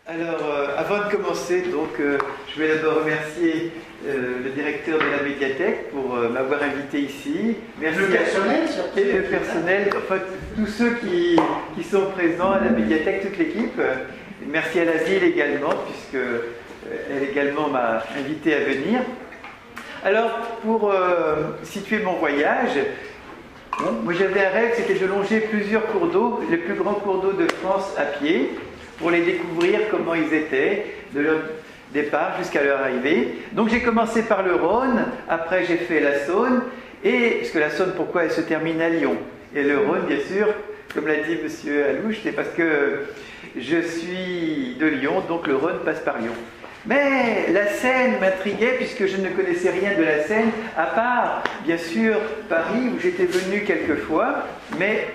Alors, avant de commencer, je vais d'abord remercier le directeur de la médiathèque pour m'avoir invité ici. Merci le personnel, surtout. Et le personnel, enfin tous ceux qui sont présents à la médiathèque, toute l'équipe. Merci à la ville également, puisque elle également m'a invité à venir. Alors, pour situer mon voyage, moi j'avais un rêve, c'était de longer plusieurs cours d'eau, les plus grands cours d'eau de France à pied, pour les découvrir comment ils étaient, de leur départ jusqu'à leur arrivée. Donc j'ai commencé par le Rhône, après j'ai fait la Saône, parce que la Saône, pourquoi elle se termine à Lyon? Et le Rhône, bien sûr, comme l'a dit M. Alouche, c'est parce que je suis de Lyon, donc le Rhône passe par Lyon. Mais la Seine m'intriguait puisque je ne connaissais rien de la Seine, à part, bien sûr, Paris, où j'étais venu quelques fois, mais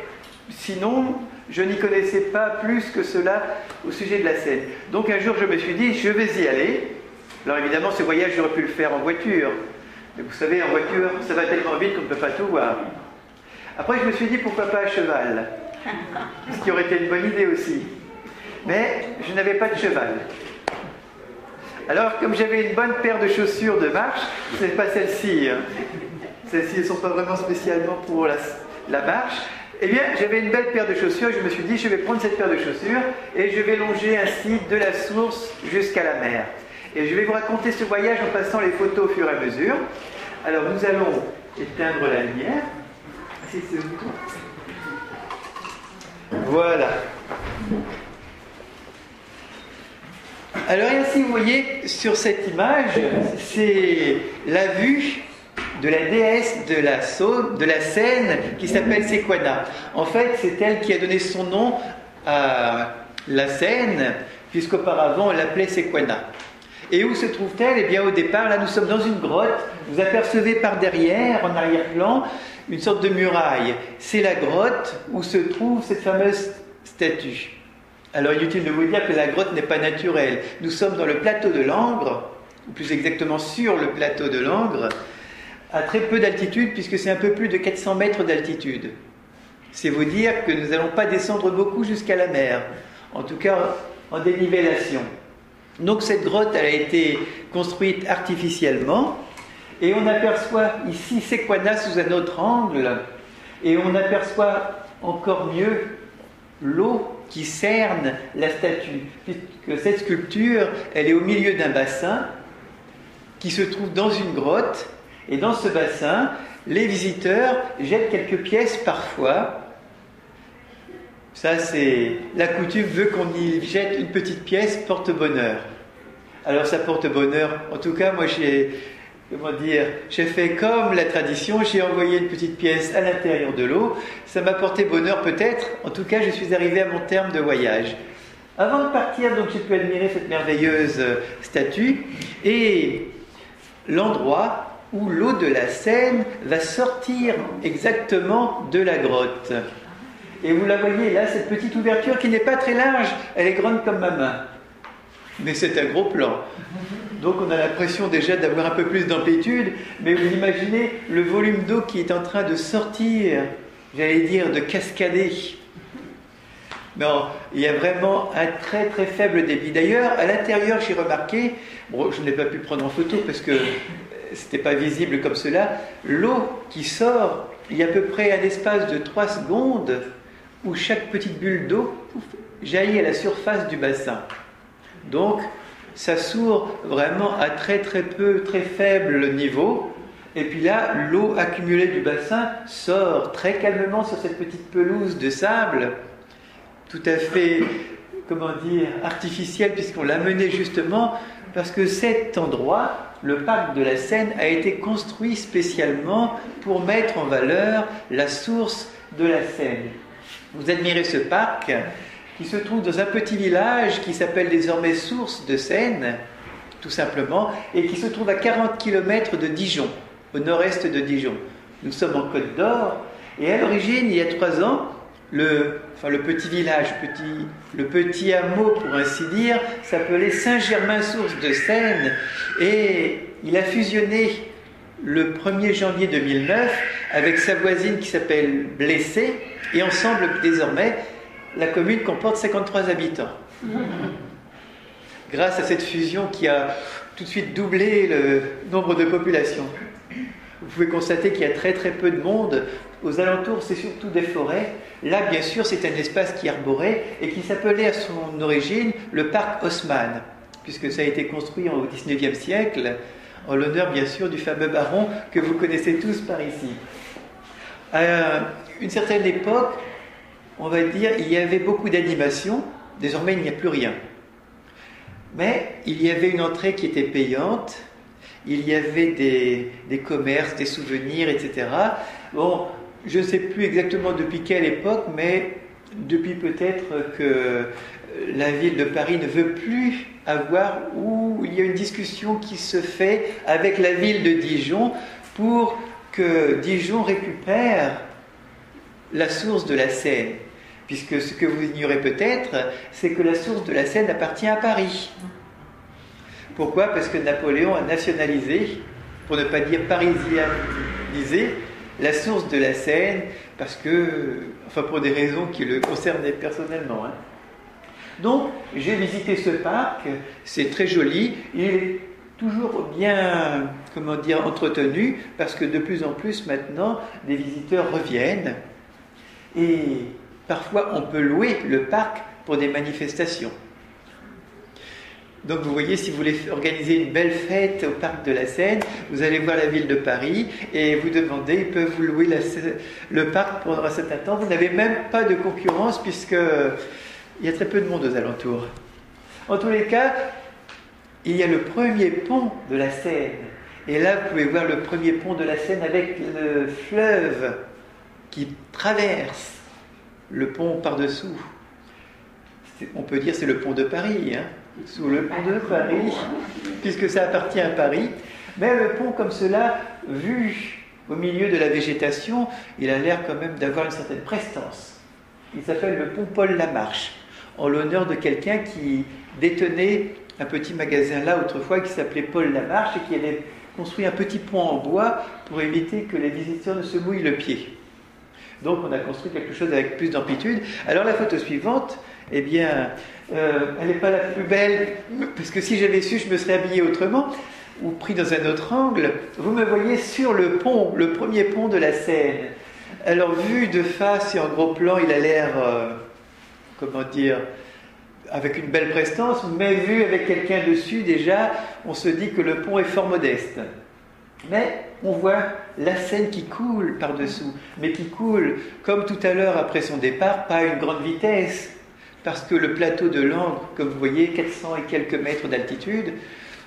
sinon, je n'y connaissais pas plus que cela au sujet de la Seine. Donc un jour, je me suis dit, je vais y aller. Alors évidemment, ce voyage, j'aurais pu le faire en voiture. Mais vous savez, en voiture, ça va tellement vite qu'on ne peut pas tout voir. Après, je me suis dit, pourquoi pas à cheval? Ce qui aurait été une bonne idée aussi. Mais je n'avais pas de cheval. Alors, comme j'avais une bonne paire de chaussures de marche, ce n'est pas celle-ci. Celles-ci ne sont pas vraiment spécialement pour la marche. Eh bien, j'avais une belle paire de chaussures et je me suis dit, je vais prendre cette paire de chaussures et je vais longer ainsi de la source jusqu'à la mer. Et je vais vous raconter ce voyage en passant les photos au fur et à mesure. Alors, nous allons éteindre la lumière. C'est ce bouton. Voilà. Alors ainsi, vous voyez, sur cette image, c'est la vue de la déesse de la Saône, de la Seine, qui s'appelle Sequana. En fait, c'est elle qui a donné son nom à la Seine, puisqu'auparavant, on l'appelait Sequana. Et où se trouve-t-elle? Eh bien, au départ, là, nous sommes dans une grotte. Vous apercevez par derrière, en arrière-plan, une sorte de muraille. C'est la grotte où se trouve cette fameuse statue. Alors, inutile de vous dire que la grotte n'est pas naturelle. Nous sommes dans le plateau de Langres, ou plus exactement sur le plateau de Langres, à très peu d'altitude, puisque c'est un peu plus de 400 mètres d'altitude. C'est vous dire que nous n'allons pas descendre beaucoup jusqu'à la mer, en tout cas en dénivellation. Donc cette grotte, elle a été construite artificiellement, et on aperçoit ici Sequana sous un autre angle, et on aperçoit encore mieux l'eau qui cerne la statue, puisque cette sculpture, elle est au milieu d'un bassin qui se trouve dans une grotte, et dans ce bassin, les visiteurs jettent quelques pièces parfois. Ça, c'est la coutume veut qu'on y jette une petite pièce porte-bonheur. Alors ça porte bonheur. En tout cas, moi j'ai fait comme la tradition, j'ai envoyé une petite pièce à l'intérieur de l'eau. Ça m'a porté bonheur peut-être. En tout cas, je suis arrivé à mon terme de voyage. Avant de partir, donc j'ai pu admirer cette merveilleuse statue et l'endroit où l'eau de la Seine va sortir exactement de la grotte. Et vous la voyez là, cette petite ouverture qui n'est pas très large, elle est grande comme ma main. Mais c'est un gros plan. Donc on a l'impression déjà d'avoir un peu plus d'amplitude, mais vous imaginez le volume d'eau qui est en train de sortir, j'allais dire de cascader. Non, il y a vraiment un très très faible débit. D'ailleurs, à l'intérieur, j'ai remarqué, bon, je n'ai pas pu prendre en photo parce que c'était pas visible comme cela, l'eau qui sort, il y a à peu près un espace de 3 secondes où chaque petite bulle d'eau jaillit à la surface du bassin. Donc, ça sourd vraiment à très très faible niveau. Et puis là, l'eau accumulée du bassin sort très calmement sur cette petite pelouse de sable, tout à fait, artificielle, puisqu'on l'a menée justement parce que cet endroit, le parc de la Seine, a été construit spécialement pour mettre en valeur la source de la Seine. Vous admirez ce parc qui se trouve dans un petit village qui s'appelle désormais Source de Seine, tout simplement, et qui se trouve à 40 km de Dijon, au nord-est de Dijon. Nous sommes en Côte d'Or, et à l'origine, il y a 3 ans, le petit village, le petit hameau pour ainsi dire, s'appelait Saint-Germain-Source de Seine, et il a fusionné le 1er janvier 2009 avec sa voisine qui s'appelle Blessé, et ensemble désormais la commune comporte 53 habitants. grâce à cette fusion qui a tout de suite doublé le nombre de populations. Vous pouvez constater qu'il y a très très peu de monde. Aux alentours, c'est surtout des forêts. Là, bien sûr, c'est un espace qui arborait et qui s'appelait à son origine le parc Haussmann, puisque ça a été construit au XIXe siècle, en l'honneur, bien sûr, du fameux baron que vous connaissez tous par ici. À une certaine époque, on va dire, il y avait beaucoup d'animation. Désormais, il n'y a plus rien. Mais il y avait une entrée qui était payante. Il y avait des commerces, des souvenirs, etc. Bon, je ne sais plus exactement depuis quelle époque, mais depuis peut-être que la ville de Paris ne veut plus avoir, où il y a une discussion qui se fait avec la ville de Dijon pour que Dijon récupère la source de la Seine. Puisque ce que vous ignorez peut-être, c'est que la source de la Seine appartient à Paris. Pourquoi ? Parce que Napoléon a nationalisé, pour ne pas dire parisianisé, la source de la Seine, parce que, enfin pour des raisons qui le concernaient personnellement. Hein. Donc, j'ai visité ce parc, c'est très joli, il est toujours bien, comment dire, entretenu, parce que de plus en plus maintenant, des visiteurs reviennent, et parfois on peut louer le parc pour des manifestations. Donc vous voyez, si vous voulez organiser une belle fête au parc de la Seine, vous allez voir la ville de Paris et vous demandez, ils peuvent vous louer le parc pendant un certain temps. Vous n'avez même pas de concurrence puisque il y a très peu de monde aux alentours. En tous les cas, il y a le premier pont de la Seine. Et là, vous pouvez voir le premier pont de la Seine avec le fleuve qui traverse le pont par-dessous. On peut dire que c'est le pont de Paris, hein, sous le pont de Paris, puisque ça appartient à Paris. Mais le pont comme cela, vu au milieu de la végétation, il a l'air quand même d'avoir une certaine prestance. Il s'appelle le pont Paul Lamarche, en l'honneur de quelqu'un qui détenait un petit magasin là autrefois qui s'appelait Paul Lamarche et qui avait construit un petit pont en bois pour éviter que les visiteurs ne se mouillent le pied. Donc on a construit quelque chose avec plus d'amplitude. Alors la photo suivante, eh bien, elle n'est pas la plus belle, parce que si j'avais su, je me serais habillé autrement, ou pris dans un autre angle. Vous me voyez sur le pont, le premier pont de la Seine. Alors vu de face et en gros plan, il a l'air, comment dire, avec une belle prestance, mais vu avec quelqu'un dessus, déjà, on se dit que le pont est fort modeste. Mais on voit la Seine qui coule par-dessous, mais qui coule, comme tout à l'heure après son départ, pas à une grande vitesse, parce que le plateau de Langres, comme vous voyez, 400 et quelques mètres d'altitude,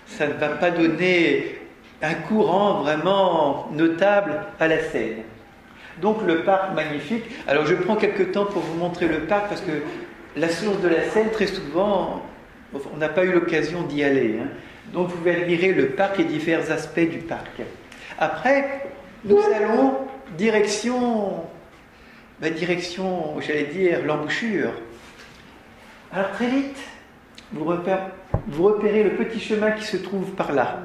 ça ne va pas donner un courant vraiment notable à la Seine. Donc le parc magnifique. Alors je prends quelques temps pour vous montrer le parc, parce que la source de la Seine, très souvent, on n'a pas eu l'occasion d'y aller. Hein. Donc vous pouvez admirer le parc et divers aspects du parc. Après, nous allons direction, j'allais dire, l'embouchure. Alors très vite, vous repérez le petit chemin qui se trouve par là.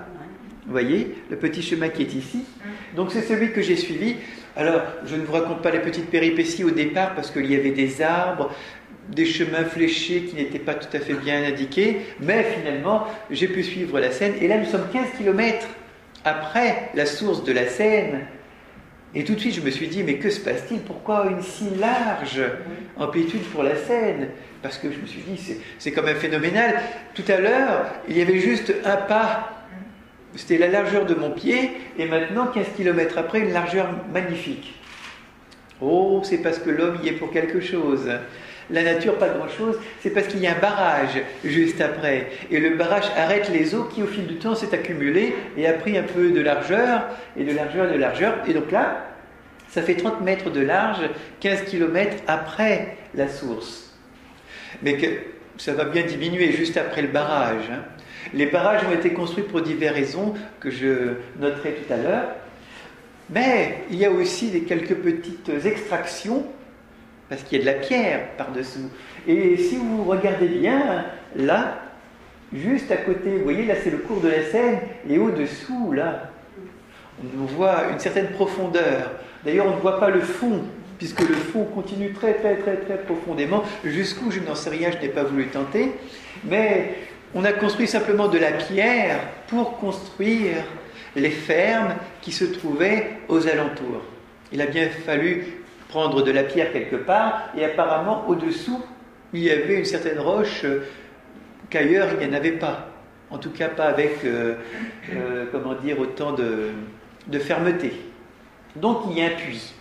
Vous voyez, le petit chemin qui est ici. Donc c'est celui que j'ai suivi. Alors, je ne vous raconte pas les petites péripéties au départ parce qu'il y avait des arbres, des chemins fléchés qui n'étaient pas tout à fait bien indiqués, mais finalement, j'ai pu suivre la Seine. Et là, nous sommes 15 km après la source de la Seine. Et tout de suite, je me suis dit, mais que se passe-t-il ? Pourquoi une si large amplitude pour la Seine ? Parce que je me suis dit, c'est quand même phénoménal. Tout à l'heure, il y avait juste un pas. C'était la largeur de mon pied, et maintenant, 15 km après, une largeur magnifique. Oh, c'est parce que l'homme y est pour quelque chose. La nature, pas grand-chose, c'est parce qu'il y a un barrage juste après. Et le barrage arrête les eaux qui, au fil du temps, s'est accumulé et a pris un peu de largeur, et de largeur, et de largeur. Et donc là, ça fait 30 mètres de large, 15 km après la source. Mais ça va bien diminuer juste après le barrage. Hein. Les barrages ont été construits pour diverses raisons que je noterai tout à l'heure. Mais il y a aussi quelques petites extractions, parce qu'il y a de la pierre par-dessous. Et si vous regardez bien, là, juste à côté, vous voyez, là c'est le cours de la Seine, et au-dessous, là, on voit une certaine profondeur. D'ailleurs, on ne voit pas le fond, puisque le fond continue très, très, très, très profondément. Jusqu'où, je n'en sais rien, je n'ai pas voulu tenter. Mais On a construit simplement de la pierre pour construire les fermes qui se trouvaient aux alentours. Il a bien fallu prendre de la pierre quelque part, et apparemment au-dessous, il y avait une certaine roche qu'ailleurs il n'y en avait pas. En tout cas pas avec, autant de fermeté. Donc il y a un puits.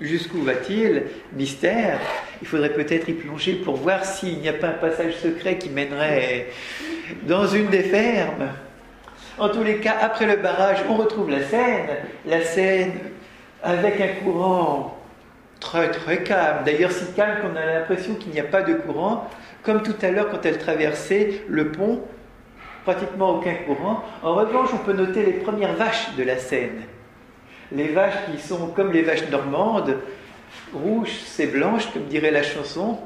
Jusqu'où va-t-il? Mystère. Il faudrait peut-être y plonger pour voir s'il n'y a pas un passage secret qui mènerait dans une des fermes. En tous les cas, après le barrage, on retrouve la Seine avec un courant très très calme. D'ailleurs, si calme qu'on a l'impression qu'il n'y a pas de courant, comme tout à l'heure quand elle traversait le pont, pratiquement aucun courant. En revanche, on peut noter les premières vaches de la Seine. Les vaches qui sont comme les vaches normandes, rouges, c'est blanches, comme dirait la chanson,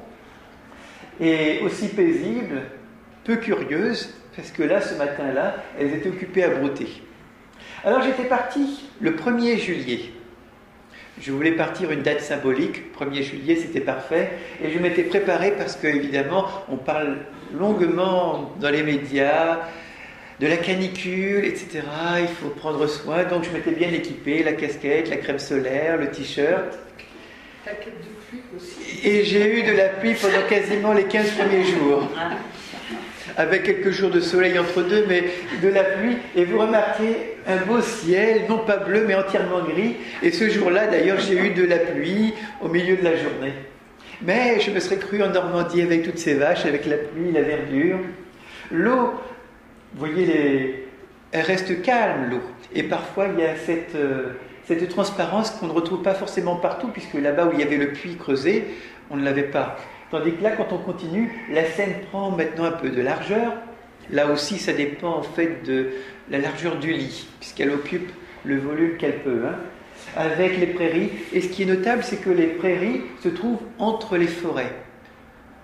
et aussi paisibles, peu curieuses, parce que là, ce matin-là, elles étaient occupées à brouter. Alors j'étais parti le 1er juillet. Je voulais partir une date symbolique, 1er juillet, c'était parfait, et je m'étais préparé parce qu'évidemment, on parle longuement dans les médias de la canicule, etc. Il faut prendre soin, donc je m'étais bien équipé, la casquette, la crème solaire, le t-shirt. Casquette de pluie aussi. Et j'ai eu de la pluie pendant quasiment les 15 premiers jours. Avec quelques jours de soleil entre deux, mais de la pluie. Et vous remarquez un beau ciel, non pas bleu, mais entièrement gris. Et ce jour-là, d'ailleurs, j'ai eu de la pluie au milieu de la journée. Mais je me serais cru en Normandie avec toutes ces vaches, avec la pluie, la verdure. L'eau, vous voyez, elle reste calme, l'eau. Et parfois, il y a cette transparence qu'on ne retrouve pas forcément partout, puisque là-bas où il y avait le puits creusé, on ne l'avait pas. Tandis que là, quand on continue, la Seine prend maintenant un peu de largeur. Là aussi, ça dépend en fait de la largeur du lit, puisqu'elle occupe le volume qu'elle peut, avec les prairies. Et ce qui est notable, c'est que les prairies se trouvent entre les forêts.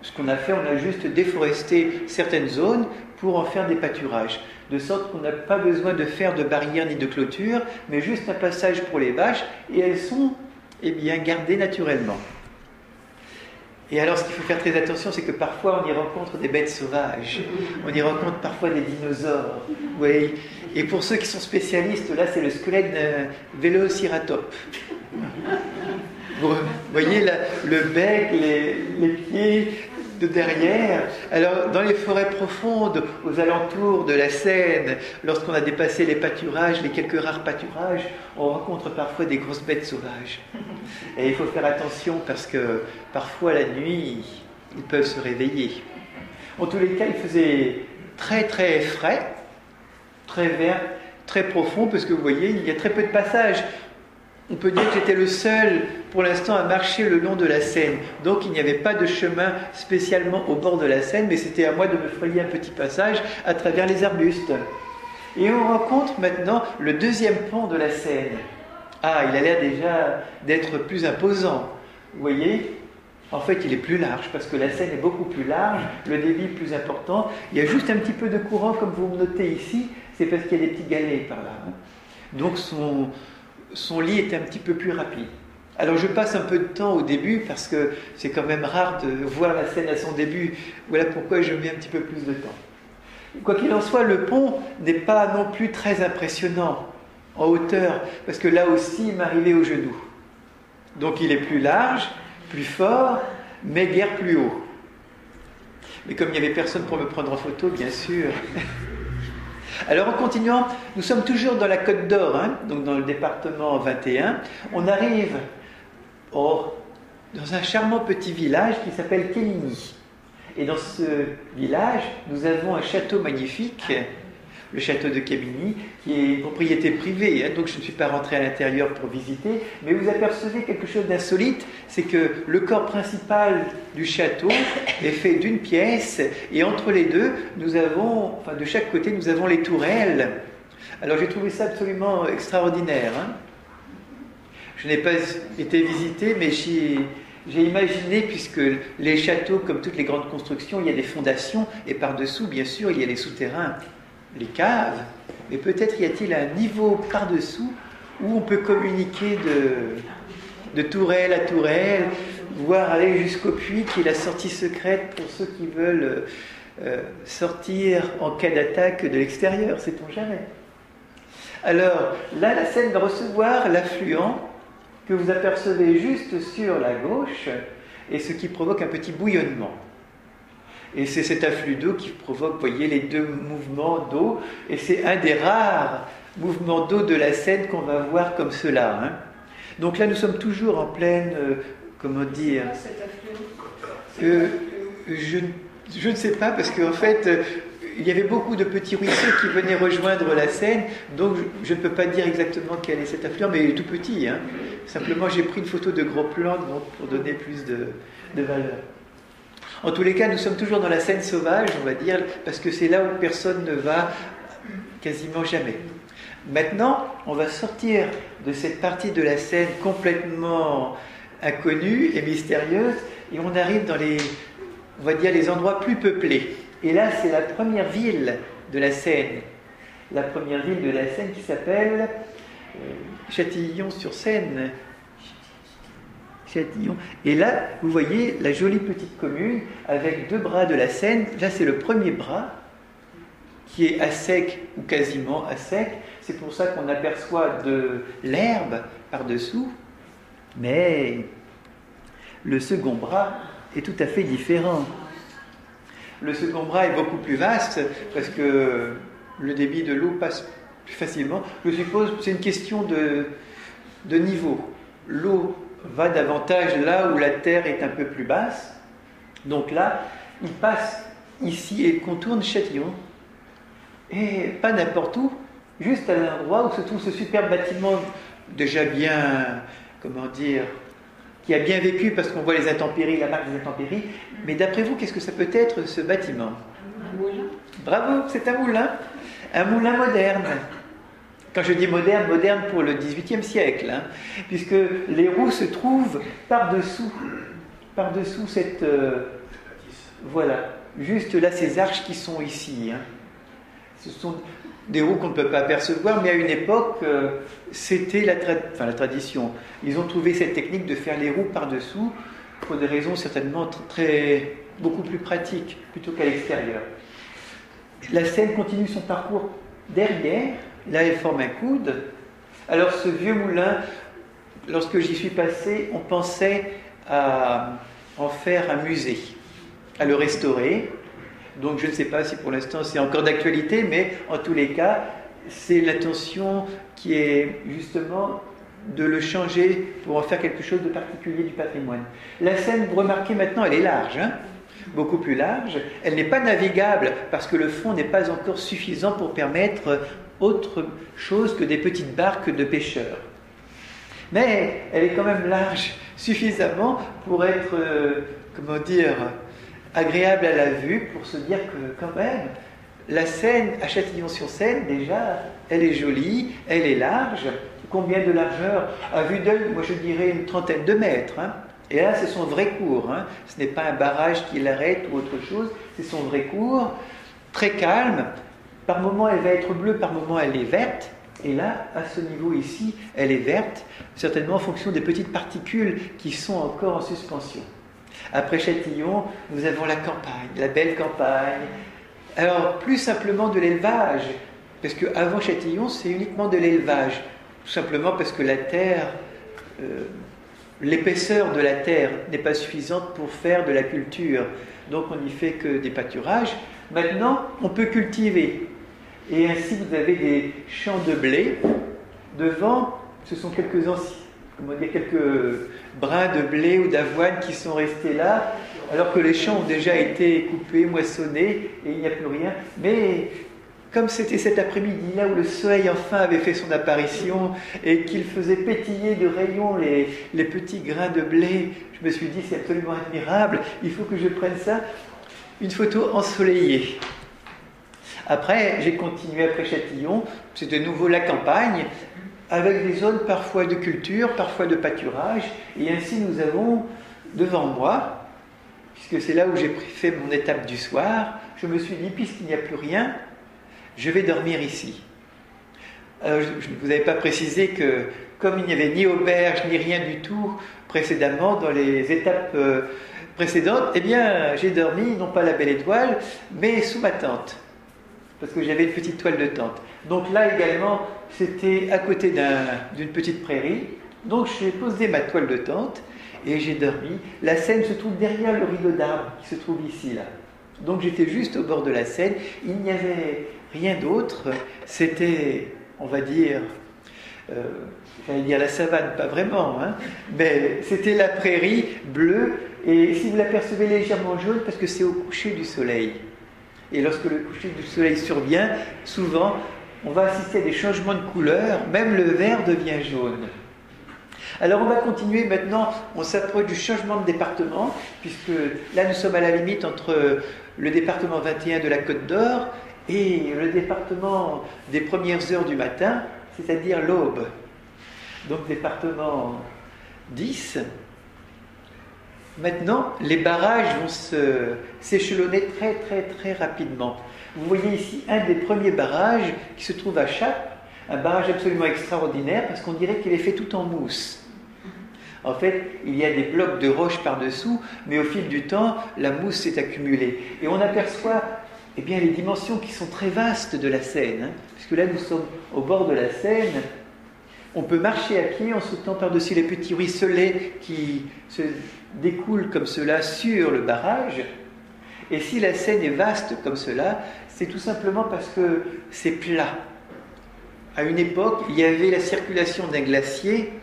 Ce qu'on a fait, on a juste déforesté certaines zones pour en faire des pâturages. De sorte qu'on n'a pas besoin de faire de barrières ni de clôture, mais juste un passage pour les vaches, et elles sont gardées naturellement. Et alors, ce qu'il faut faire très attention, c'est que parfois, on y rencontre des bêtes sauvages. On y rencontre parfois des dinosaures. Oui. Et pour ceux qui sont spécialistes, là, c'est le squelette d'un vélociraptor. Vous voyez là, le bec, les pieds de derrière. Alors, dans les forêts profondes, aux alentours de la Seine, lorsqu'on a dépassé les pâturages, les quelques rares pâturages, on rencontre parfois des grosses bêtes sauvages. Et il faut faire attention parce que parfois la nuit, ils peuvent se réveiller. En tous les cas, il faisait très très frais, très vert, très profond, parce que vous voyez, il y a très peu de passages. On peut dire que j'étais le seul, pour l'instant, à marcher le long de la Seine. Donc il n'y avait pas de chemin spécialement au bord de la Seine, mais c'était à moi de me frayer un petit passage à travers les arbustes. Et on rencontre maintenant le deuxième pont de la Seine. Ah, il a l'air déjà d'être plus imposant. Vous voyez ? En fait, il est plus large, parce que la Seine est beaucoup plus large, le débit plus important. Il y a juste un petit peu de courant, comme vous me notez ici, c'est parce qu'il y a des petits galets par là. Donc son lit est un petit peu plus rapide. Alors je passe un peu de temps au début, parce que c'est quand même rare de voir la Seine à son début. Voilà pourquoi je mets un petit peu plus de temps. Quoi qu'il en soit, le pont n'est pas non plus très impressionnant en hauteur, parce que là aussi, il m'arrivait aux genoux. Donc il est plus large, plus fort, mais guère plus haut. Mais comme il n'y avait personne pour me prendre en photo, bien sûr. Alors en continuant, nous sommes toujours dans la Côte d'Or, donc dans le département 21. On arrive dans un charmant petit village qui s'appelle Quémigny. Et dans ce village, nous avons un château magnifique, le château de Quémigny, qui est propriété privée, donc je ne suis pas rentré à l'intérieur pour visiter, mais vous apercevez quelque chose d'insolite, c'est que le corps principal du château est fait d'une pièce, et entre les deux, nous avons, de chaque côté, nous avons les tourelles. Alors j'ai trouvé ça absolument extraordinaire. Je n'ai pas été visité, mais j'ai imaginé, puisque les châteaux, comme toutes les grandes constructions, il y a des fondations, et par-dessous, bien sûr, il y a les souterrains, les caves, mais peut-être y a-t-il un niveau par-dessous où on peut communiquer de tourelle à tourelle, voire aller jusqu'au puits qui est la sortie secrète pour ceux qui veulent sortir en cas d'attaque de l'extérieur, sait-on jamais. Alors là, la Seine va recevoir l'affluent que vous apercevez juste sur la gauche, et ce qui provoque un petit bouillonnement. Et c'est cet afflux d'eau qui provoque, vous voyez, les deux mouvements d'eau, et c'est un des rares mouvements d'eau de la Seine qu'on va voir comme cela. Hein. Donc là, nous sommes toujours en pleine, comment dire, je ne sais pas, parce qu'en fait, il y avait beaucoup de petits ruisseaux qui venaient rejoindre la Seine, donc je ne peux pas dire exactement quel est cet affluent, mais il est tout petit. Hein. Simplement, j'ai pris une photo de gros plan pour donner plus de valeur. En tous les cas, nous sommes toujours dans la Seine sauvage, on va dire, parce que c'est là où personne ne va quasiment jamais. Maintenant, on va sortir de cette partie de la Seine complètement inconnue et mystérieuse, et on arrive dans on va dire, les endroits plus peuplés. Et là, c'est la première ville de la Seine. La première ville de la Seine qui s'appelle Châtillon-sur-Seine. Châtillon. Et là, vous voyez la jolie petite commune avec deux bras de la Seine. Là, c'est le premier bras qui est à sec ou quasiment à sec. C'est pour ça qu'on aperçoit de l'herbe par-dessous. Mais le second bras est tout à fait différent. Le second bras est beaucoup plus vaste parce que le débit de l'eau passe plus facilement. Je suppose que c'est une question de niveau. L'eau va davantage là où la terre est un peu plus basse. Donc là, il passe ici et contourne Châtillon. Et pas n'importe où, juste à l'endroit où se trouve ce superbe bâtiment déjà bien, comment dire, qui a bien vécu parce qu'on voit les intempéries, la marque des intempéries. Mais d'après vous, qu'est-ce que ça peut être ce bâtiment? Un moulin. Bravo, c'est un moulin moderne. Quand je dis moderne, moderne pour le XVIIIe siècle, hein, puisque les roues se trouvent par-dessous cette... voilà, juste là, ces arches qui sont ici. Hein. Ce sont des roues qu'on ne peut pas apercevoir, mais à une époque, c'était la tradition. Ils ont trouvé cette technique de faire les roues par-dessous pour des raisons certainement beaucoup plus pratiques, plutôt qu'à l'extérieur. La Seine continue son parcours derrière. Là, elle forme un coude. Alors, ce vieux moulin, lorsque j'y suis passé, on pensait à en faire un musée, à le restaurer. Donc, je ne sais pas si pour l'instant c'est encore d'actualité, mais en tous les cas, c'est l'intention qui est justement de le changer pour en faire quelque chose de particulier du patrimoine. La Seine, vous remarquez maintenant, elle est large, hein, beaucoup plus large. Elle n'est pas navigable parce que le fond n'est pas encore suffisant pour permettre autre chose que des petites barques de pêcheurs. Mais elle est quand même large suffisamment pour être, comment dire, agréable à la vue, pour se dire que quand même, la Seine à Châtillon-sur-Seine, déjà, elle est jolie, elle est large. Combien de largeur? À vue d'œil, moi je dirais une trentaine de mètres. Hein. Et là, c'est son vrai cours. Hein. Ce n'est pas un barrage qui l'arrête ou autre chose, c'est son vrai cours, très calme. Par moment, elle va être bleue, par moment, elle est verte. Et là, à ce niveau ici, elle est verte, certainement en fonction des petites particules qui sont encore en suspension. Après Châtillon, nous avons la campagne, la belle campagne. Alors, plus simplement de l'élevage, parce qu'avant Châtillon, c'est uniquement de l'élevage. Tout simplement parce que la terre, l'épaisseur de la terre n'est pas suffisante pour faire de la culture. Donc, on n'y fait que des pâturages. Maintenant, on peut cultiver. Et ainsi, vous avez des champs de blé. Devant, ce sont quelques brins de blé ou d'avoine qui sont restés là, alors que les champs ont déjà été coupés, moissonnés, et il n'y a plus rien. Mais comme c'était cet après-midi-là où le soleil enfin avait fait son apparition et qu'il faisait pétiller de rayons les petits grains de blé, je me suis dit, c'est absolument admirable, il faut que je prenne ça, une photo ensoleillée. Après, j'ai continué après Châtillon, c'est de nouveau la campagne, avec des zones parfois de culture, parfois de pâturage, et ainsi nous avons devant moi, puisque c'est là où j'ai fait mon étape du soir, je me suis dit, puisqu'il n'y a plus rien, je vais dormir ici. Alors, je ne vous avais pas précisé que, comme il n'y avait ni auberge, ni rien du tout précédemment, dans les étapes précédente, eh bien, j'ai dormi, non pas à la Belle Étoile, mais sous ma tente, parce que j'avais une petite toile de tente. Donc là également, c'était à côté d'une petite prairie. Donc j'ai posé ma toile de tente et j'ai dormi. La Seine se trouve derrière le rideau d'arbres qui se trouve ici, là. Donc j'étais juste au bord de la Seine. Il n'y avait rien d'autre. C'était, on va dire, j'allais dire la savane, pas vraiment, hein, mais c'était la prairie bleue. Et si vous l'apercevez légèrement jaune, parce que c'est au coucher du soleil. Et lorsque le coucher du soleil survient, souvent, on va assister à des changements de couleur, même le vert devient jaune. Alors on va continuer maintenant, on s'approche du changement de département, puisque là nous sommes à la limite entre le département 21 de la Côte d'Or et le département des premières heures du matin, c'est-à-dire l'aube. Donc département 10. Maintenant, les barrages vont s'échelonner très très très rapidement. Vous voyez ici un des premiers barrages qui se trouve à Chappes, un barrage absolument extraordinaire parce qu'on dirait qu'il est fait tout en mousse. En fait, il y a des blocs de roche par-dessous, mais au fil du temps, la mousse s'est accumulée. Et on aperçoit eh bien, les dimensions qui sont très vastes de la Seine, hein, puisque là nous sommes au bord de la Seine. On peut marcher à pied en sautant par-dessus les petits ruisselets qui se découlent comme cela sur le barrage. Et si la Seine est vaste comme cela, c'est tout simplement parce que c'est plat. À une époque, il y avait la circulation d'un glacier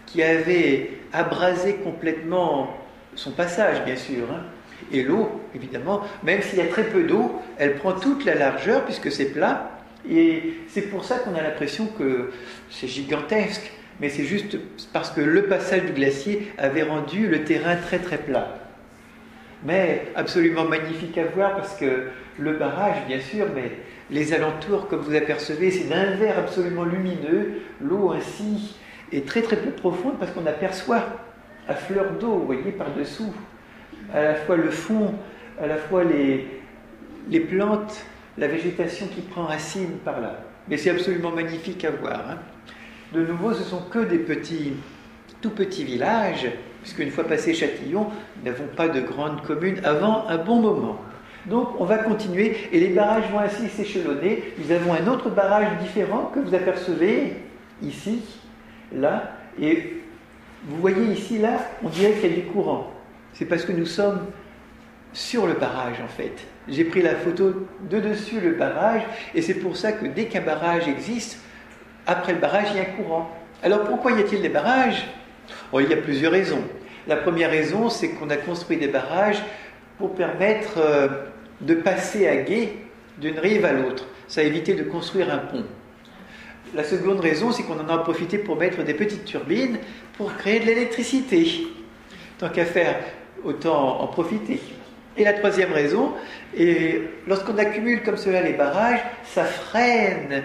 qui avait abrasé complètement son passage, bien sûr. Hein. Et l'eau, évidemment, même s'il y a très peu d'eau, elle prend toute la largeur puisque c'est plat. Et c'est pour ça qu'on a l'impression que c'est gigantesque, mais c'est juste parce que le passage du glacier avait rendu le terrain très très plat. Mais absolument magnifique à voir parce que le barrage, bien sûr, mais les alentours, comme vous apercevez, c'est d'un vert absolument lumineux. L'eau ainsi est très très peu profonde parce qu'on aperçoit à fleur d'eau, vous voyez, par-dessous, à la fois le fond, à la fois les plantes, la végétation qui prend racine par là. Mais c'est absolument magnifique à voir. Hein. De nouveau, ce sont que des tout petits villages, puisqu'une fois passé Châtillon, nous n'avons pas de grandes communes avant un bon moment. Donc on va continuer, et les barrages vont ainsi s'échelonner. Nous avons un autre barrage différent que vous apercevez ici, là, et vous voyez ici, là, on dirait qu'il y a du courant. C'est parce que nous sommes sur le barrage, en fait. J'ai pris la photo de dessus le barrage, et c'est pour ça que dès qu'un barrage existe, après le barrage, il y a un courant. Alors pourquoi y a-t-il des barrages ? Bon, il y a plusieurs raisons. La première raison, c'est qu'on a construit des barrages pour permettre de passer à gué d'une rive à l'autre. Ça a évité de construire un pont. La seconde raison, c'est qu'on en a profité pour mettre des petites turbines pour créer de l'électricité. Tant qu'à faire, autant en profiter. Et la troisième raison, et lorsqu'on accumule comme cela les barrages, ça freine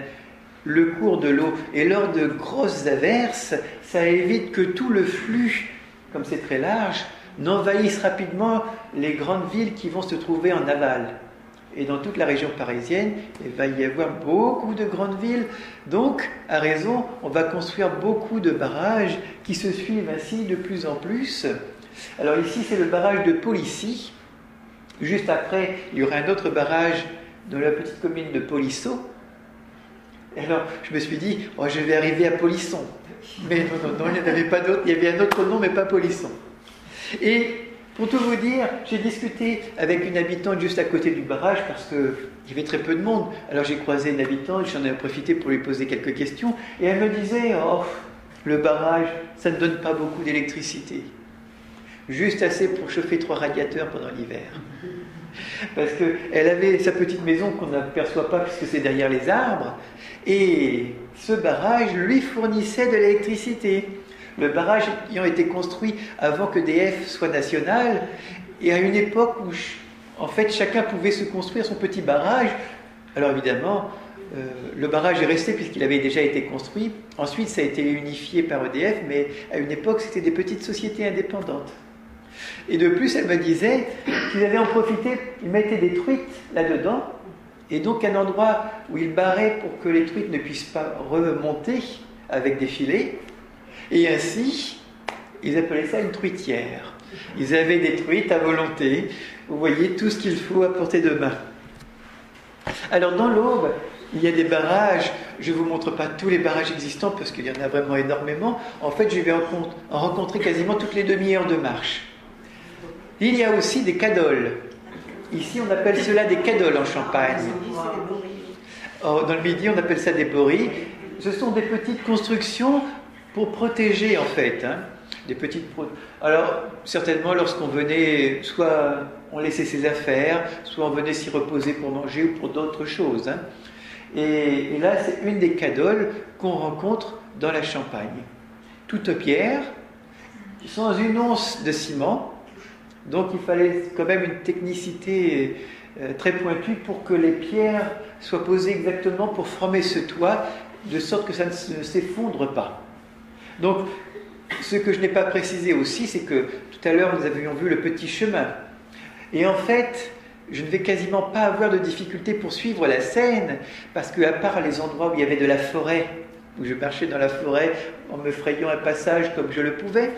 le cours de l'eau. Et lors de grosses averses, ça évite que tout le flux, comme c'est très large, n'envahisse rapidement les grandes villes qui vont se trouver en aval. Et dans toute la région parisienne, il va y avoir beaucoup de grandes villes. Donc, à raison, on va construire beaucoup de barrages qui se suivent ainsi de plus en plus. Alors ici, c'est le barrage de Policy. Juste après, il y aura un autre barrage dans la petite commune de Polisson. Alors, je me suis dit, oh, je vais arriver à Polisson. Mais non, il n'y en avait pas d'autre. Il y avait un autre nom, mais pas Polisson. Et pour tout vous dire, j'ai discuté avec une habitante juste à côté du barrage parce qu'il y avait très peu de monde. Alors j'ai croisé une habitante, j'en ai profité pour lui poser quelques questions. Et elle me disait, oh, le barrage, ça ne donne pas beaucoup d'électricité. Juste assez pour chauffer 3 radiateurs pendant l'hiver. Parce qu'elle avait sa petite maison qu'on n'aperçoit pas puisque c'est derrière les arbres. Et ce barrage lui fournissait de l'électricité. Le barrage ayant été construit avant que DF soit national et à une époque où en fait chacun pouvait se construire son petit barrage. Alors évidemment, le barrage est resté puisqu'il avait déjà été construit. Ensuite, ça a été unifié par EDF, mais à une époque, c'était des petites sociétés indépendantes. Et de plus, elle me disait qu'ils avaient en profité, ils mettaient des truites là-dedans, et donc un endroit où ils barraient pour que les truites ne puissent pas remonter avec des filets, et ainsi, ils appelaient ça une truitière. Ils avaient détruit à volonté, vous voyez, tout ce qu'il faut à portée de main. Alors dans l'Aube, il y a des barrages. Je ne vous montre pas tous les barrages existants parce qu'il y en a vraiment énormément. En fait, je vais en rencontrer quasiment toutes les demi-heures de marche. Il y a aussi des cadoles. Ici, on appelle cela des cadoles en Champagne. Dans le Midi, on appelle ça des bories. Ce sont des petites constructions pour protéger, en fait. Des petites. Alors, certainement, lorsqu'on venait, soit on laissait ses affaires, soit on venait s'y reposer pour manger ou pour d'autres choses. Et là, c'est une des cadoles qu'on rencontre dans la Champagne. Toute pierre, sans une once de ciment. Donc, il fallait quand même une technicité très pointue pour que les pierres soient posées exactement pour former ce toit, de sorte que ça ne s'effondre pas. Donc, ce que je n'ai pas précisé aussi, c'est que tout à l'heure, nous avions vu le petit chemin. Et en fait, je ne vais quasiment pas avoir de difficulté pour suivre la Seine, parce qu'à part les endroits où il y avait de la forêt, où je marchais dans la forêt en me frayant un passage comme je le pouvais,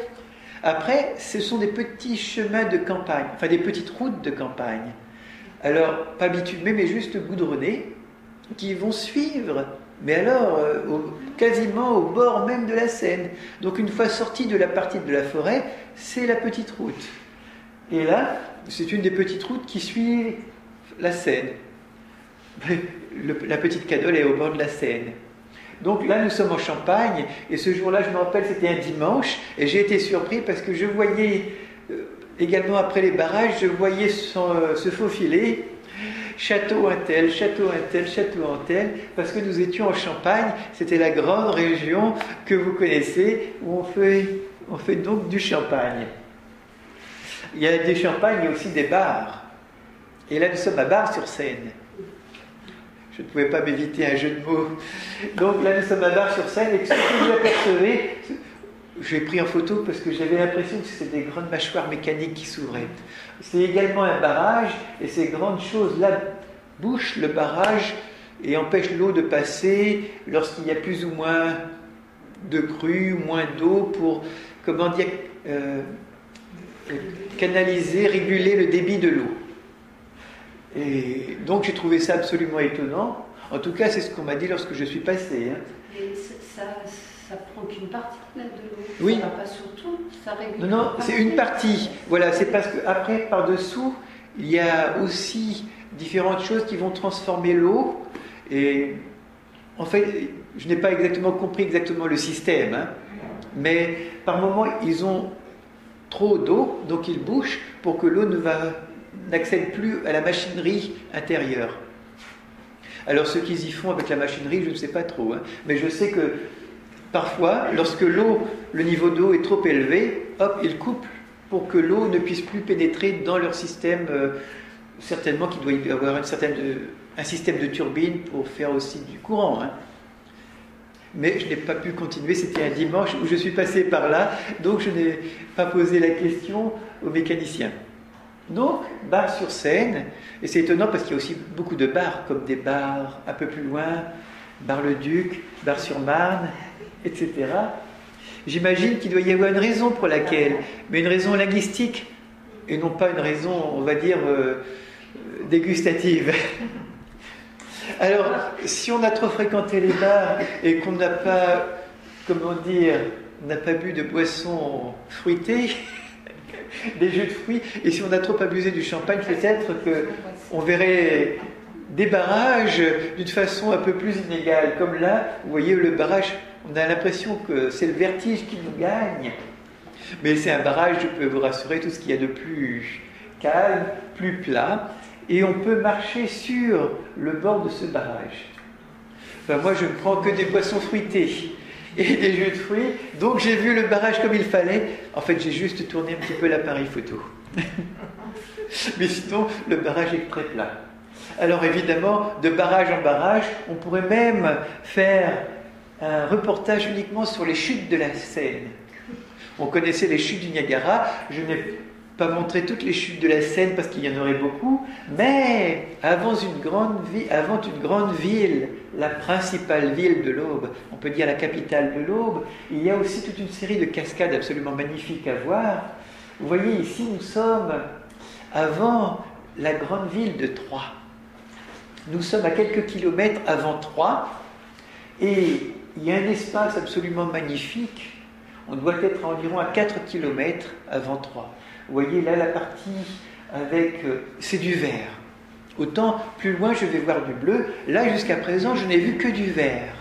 après, ce sont des petits chemins de campagne, enfin des petites routes de campagne. Alors, pas bitumées, mais juste goudronnées, qui vont suivre, mais alors quasiment au bord même de la Seine. Donc une fois sorti de la partie de la forêt, c'est la petite route. Et là, c'est une des petites routes qui suit la Seine. La petite cadole est au bord de la Seine. Donc là, nous sommes en Champagne, et ce jour-là, je me rappelle, c'était un dimanche, et j'ai été surpris parce que je voyais, également après les barrages, je voyais se faufiler château un tel, château un tel, château un tel, parce que nous étions en Champagne, c'était la grande région que vous connaissez, où on fait donc du champagne. Il y a des champagnes, il y a aussi des bars. Et là, nous sommes à Bar-sur-Seine. Je ne pouvais pas m'éviter un jeu de mots. Donc là, nous sommes à Bar-sur-Seine, et ce que vous apercevez, j'ai pris en photo parce que j'avais l'impression que c'était des grandes mâchoires mécaniques qui s'ouvraient. C'est également un barrage, et ces grandes choses-là bouchent le barrage et empêchent l'eau de passer lorsqu'il y a plus ou moins de crues, moins d'eau pour, comment dire, canaliser, réguler le débit de l'eau. Et donc j'ai trouvé ça absolument étonnant. En tout cas, c'est ce qu'on m'a dit lorsque je suis passé. Et ça prend qu'une partie de l'eau. Oui. Ça va pas sur tout. Ça règle. Non, c'est une partie. Voilà, c'est parce qu'après, par-dessous, il y a aussi différentes choses qui vont transformer l'eau. Et en fait, je n'ai pas exactement compris exactement le système. Mais par moments, ils ont trop d'eau, donc ils bouchent pour que l'eau n'accède plus à la machinerie intérieure. Alors ce qu'ils y font avec la machinerie, je ne sais pas trop, mais je sais que parfois, lorsque le niveau d'eau est trop élevé, hop, ils coupent pour que l'eau ne puisse plus pénétrer dans leur système, certainement qu'il doit y avoir un système de turbine pour faire aussi du courant. Mais je n'ai pas pu continuer, c'était un dimanche où je suis passé par là, donc je n'ai pas posé la question aux mécaniciens. Donc, Bar-sur-Seine, et c'est étonnant parce qu'il y a aussi beaucoup de bars, comme des bars un peu plus loin, Bar-le-Duc, Bar-sur-Marne, etc. J'imagine qu'il doit y avoir une raison pour laquelle, mais une raison linguistique, et non pas une raison, on va dire, dégustative. Alors, si on a trop fréquenté les bars et qu'on n'a pas, comment dire, n'a pas bu de boissons fruitées, des jus de fruits, et si on a trop abusé du champagne, peut-être qu'on verrait des barrages d'une façon un peu plus inégale. Comme là, vous voyez le barrage, on a l'impression que c'est le vertige qui nous gagne. Mais c'est un barrage, je peux vous rassurer, tout ce qu'il y a de plus calme, plus plat. Et on peut marcher sur le bord de ce barrage. Enfin, moi, je ne prends que des boissons fruitées et des jus de fruits. Donc, j'ai vu le barrage comme il fallait. En fait, j'ai juste tourné un petit peu l'appareil photo. Mais sinon, le barrage est très plat. Alors, évidemment, de barrage en barrage, on pourrait même faire un reportage uniquement sur les chutes de la Seine. On connaissait les chutes du Niagara. Je n'ai pas montré toutes les chutes de la Seine parce qu'il y en aurait beaucoup, mais avant une grande ville, la principale ville de l'Aube, on peut dire la capitale de l'Aube, il y a aussi toute une série de cascades absolument magnifiques à voir. Vous voyez, ici, nous sommes avant la grande ville de Troyes. Nous sommes à quelques kilomètres avant Troyes, et il y a un espace absolument magnifique. On doit être environ à 4 kilomètres avant Troyes. Vous voyez, là, la partie avec... c'est du vert. Autant, plus loin, je vais voir du bleu. Là, jusqu'à présent, je n'ai vu que du vert.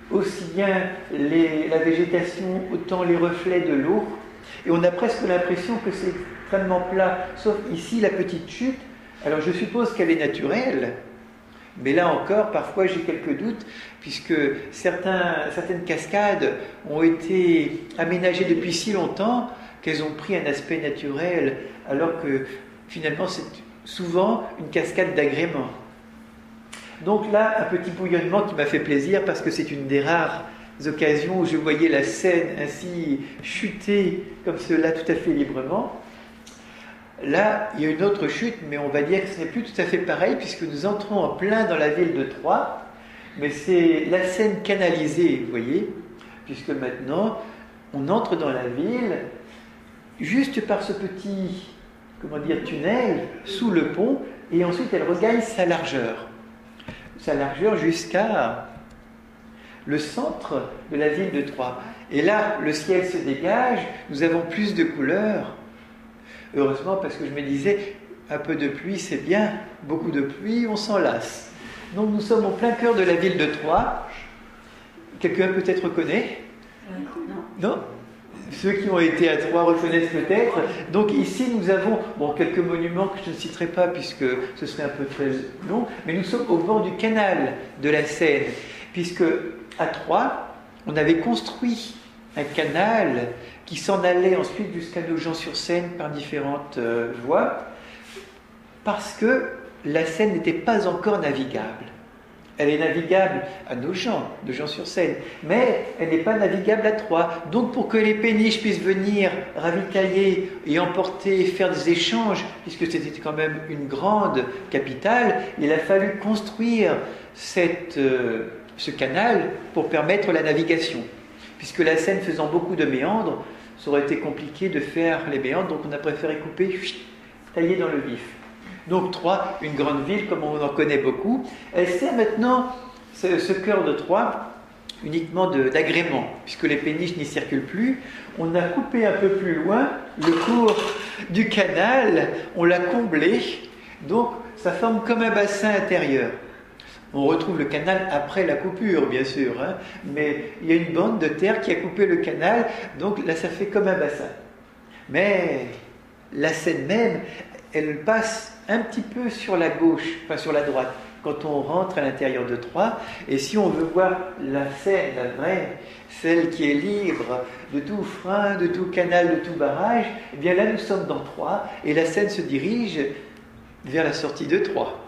Aussi bien la végétation, autant les reflets de l'eau. Et on a presque l'impression que c'est extrêmement plat, sauf ici, la petite chute. Alors, je suppose qu'elle est naturelle, mais là encore, parfois, j'ai quelques doutes, puisque certaines cascades ont été aménagées depuis si longtemps qu'elles ont pris un aspect naturel, alors que, finalement, c'est souvent une cascade d'agrément. Donc là, un petit bouillonnement qui m'a fait plaisir parce que c'est une des rares occasions où je voyais la Seine ainsi chuter comme cela tout à fait librement. Là, il y a une autre chute, mais on va dire que ce n'est plus tout à fait pareil puisque nous entrons en plein dans la ville de Troyes, mais c'est la Seine canalisée, vous voyez, puisque maintenant, on entre dans la ville juste par ce petit... tunnel sous le pont, et ensuite elle regagne sa largeur jusqu'à le centre de la ville de Troyes. Et là, le ciel se dégage, nous avons plus de couleurs. Heureusement, parce que je me disais, un peu de pluie, c'est bien, beaucoup de pluie, on s'en lasse. Donc nous sommes au plein cœur de la ville de Troyes. Quelqu'un peut-être reconnaît ? Non ? Ceux qui ont été à Troyes reconnaissent peut-être. Donc ici, nous avons quelques monuments que je ne citerai pas puisque ce serait un peu très long, mais nous sommes au bord du canal de la Seine, puisque à Troyes, on avait construit un canal qui s'en allait ensuite jusqu'à Nogent-sur-Seine par différentes voies, parce que la Seine n'était pas encore navigable. Elle est navigable à Nogent-sur-Seine, mais elle n'est pas navigable à Troyes. Donc pour que les péniches puissent venir ravitailler et emporter, faire des échanges, puisque c'était quand même une grande capitale, il a fallu construire ce canal pour permettre la navigation. Puisque la Seine faisant beaucoup de méandres, ça aurait été compliqué de faire les méandres, donc on a préféré couper, tailler dans le vif. Donc Troyes, une grande ville comme on en connaît beaucoup, elle sert maintenant, ce cœur de Troyes, uniquement d'agrément, puisque les péniches n'y circulent plus. On a coupé un peu plus loin le cours du canal, on l'a comblé, donc ça forme comme un bassin intérieur. On retrouve le canal après la coupure, bien sûr, hein, mais il y a une bande de terre qui a coupé le canal, donc là ça fait comme un bassin. Mais la Seine même, elle passe un petit peu sur la gauche, enfin sur la droite, quand on rentre à l'intérieur de Troyes. Et si on veut voir la Seine, la vraie, celle qui est libre de tout frein, de tout canal, de tout barrage, eh bien là nous sommes dans Troyes, et la Seine se dirige vers la sortie de Troyes.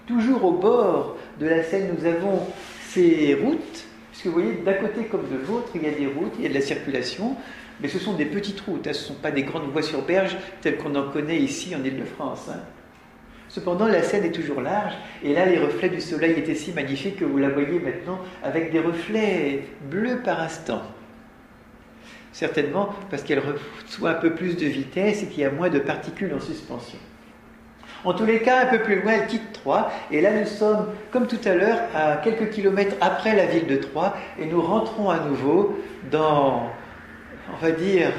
Toujours au bord de la Seine, nous avons ces routes, puisque vous voyez, d'un côté comme de l'autre, il y a des routes, il y a de la circulation, mais ce sont des petites routes, hein, ce ne sont pas des grandes voies sur berge telles qu'on en connaît ici en Île-de-France. Hein. Cependant, la Seine est toujours large, et là, les reflets du soleil étaient si magnifiques que vous la voyez maintenant avec des reflets bleus par instant. Certainement parce qu'elle reçoit un peu plus de vitesse et qu'il y a moins de particules en suspension. En tous les cas, un peu plus loin, elle quitte Troyes, et là nous sommes, comme tout à l'heure, à quelques kilomètres après la ville de Troyes, et nous rentrons à nouveau dans, on va dire,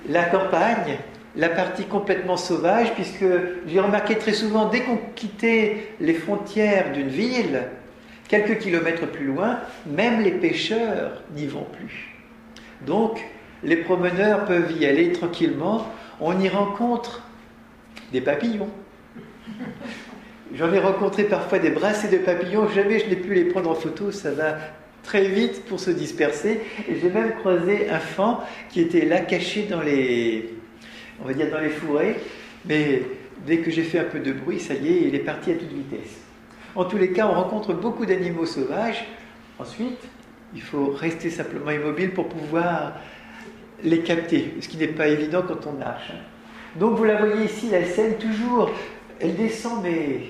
la campagne, la partie complètement sauvage, puisque j'ai remarqué très souvent, dès qu'on quittait les frontières d'une ville, quelques kilomètres plus loin, même les pêcheurs n'y vont plus. Donc, les promeneurs peuvent y aller tranquillement, on y rencontre des papillons. J'en ai rencontré parfois des brassées de papillons, jamais je n'ai pu les prendre en photo, ça va très vite pour se disperser. Et j'ai même croisé un faon qui était là caché dans les, on va dire dans les fourrés, mais dès que j'ai fait un peu de bruit, ça y est, il est parti à toute vitesse. En tous les cas, on rencontre beaucoup d'animaux sauvages. Ensuite, il faut rester simplement immobile pour pouvoir les capter, ce qui n'est pas évident quand on marche. Donc vous la voyez ici, la Seine, toujours, elle descend, mais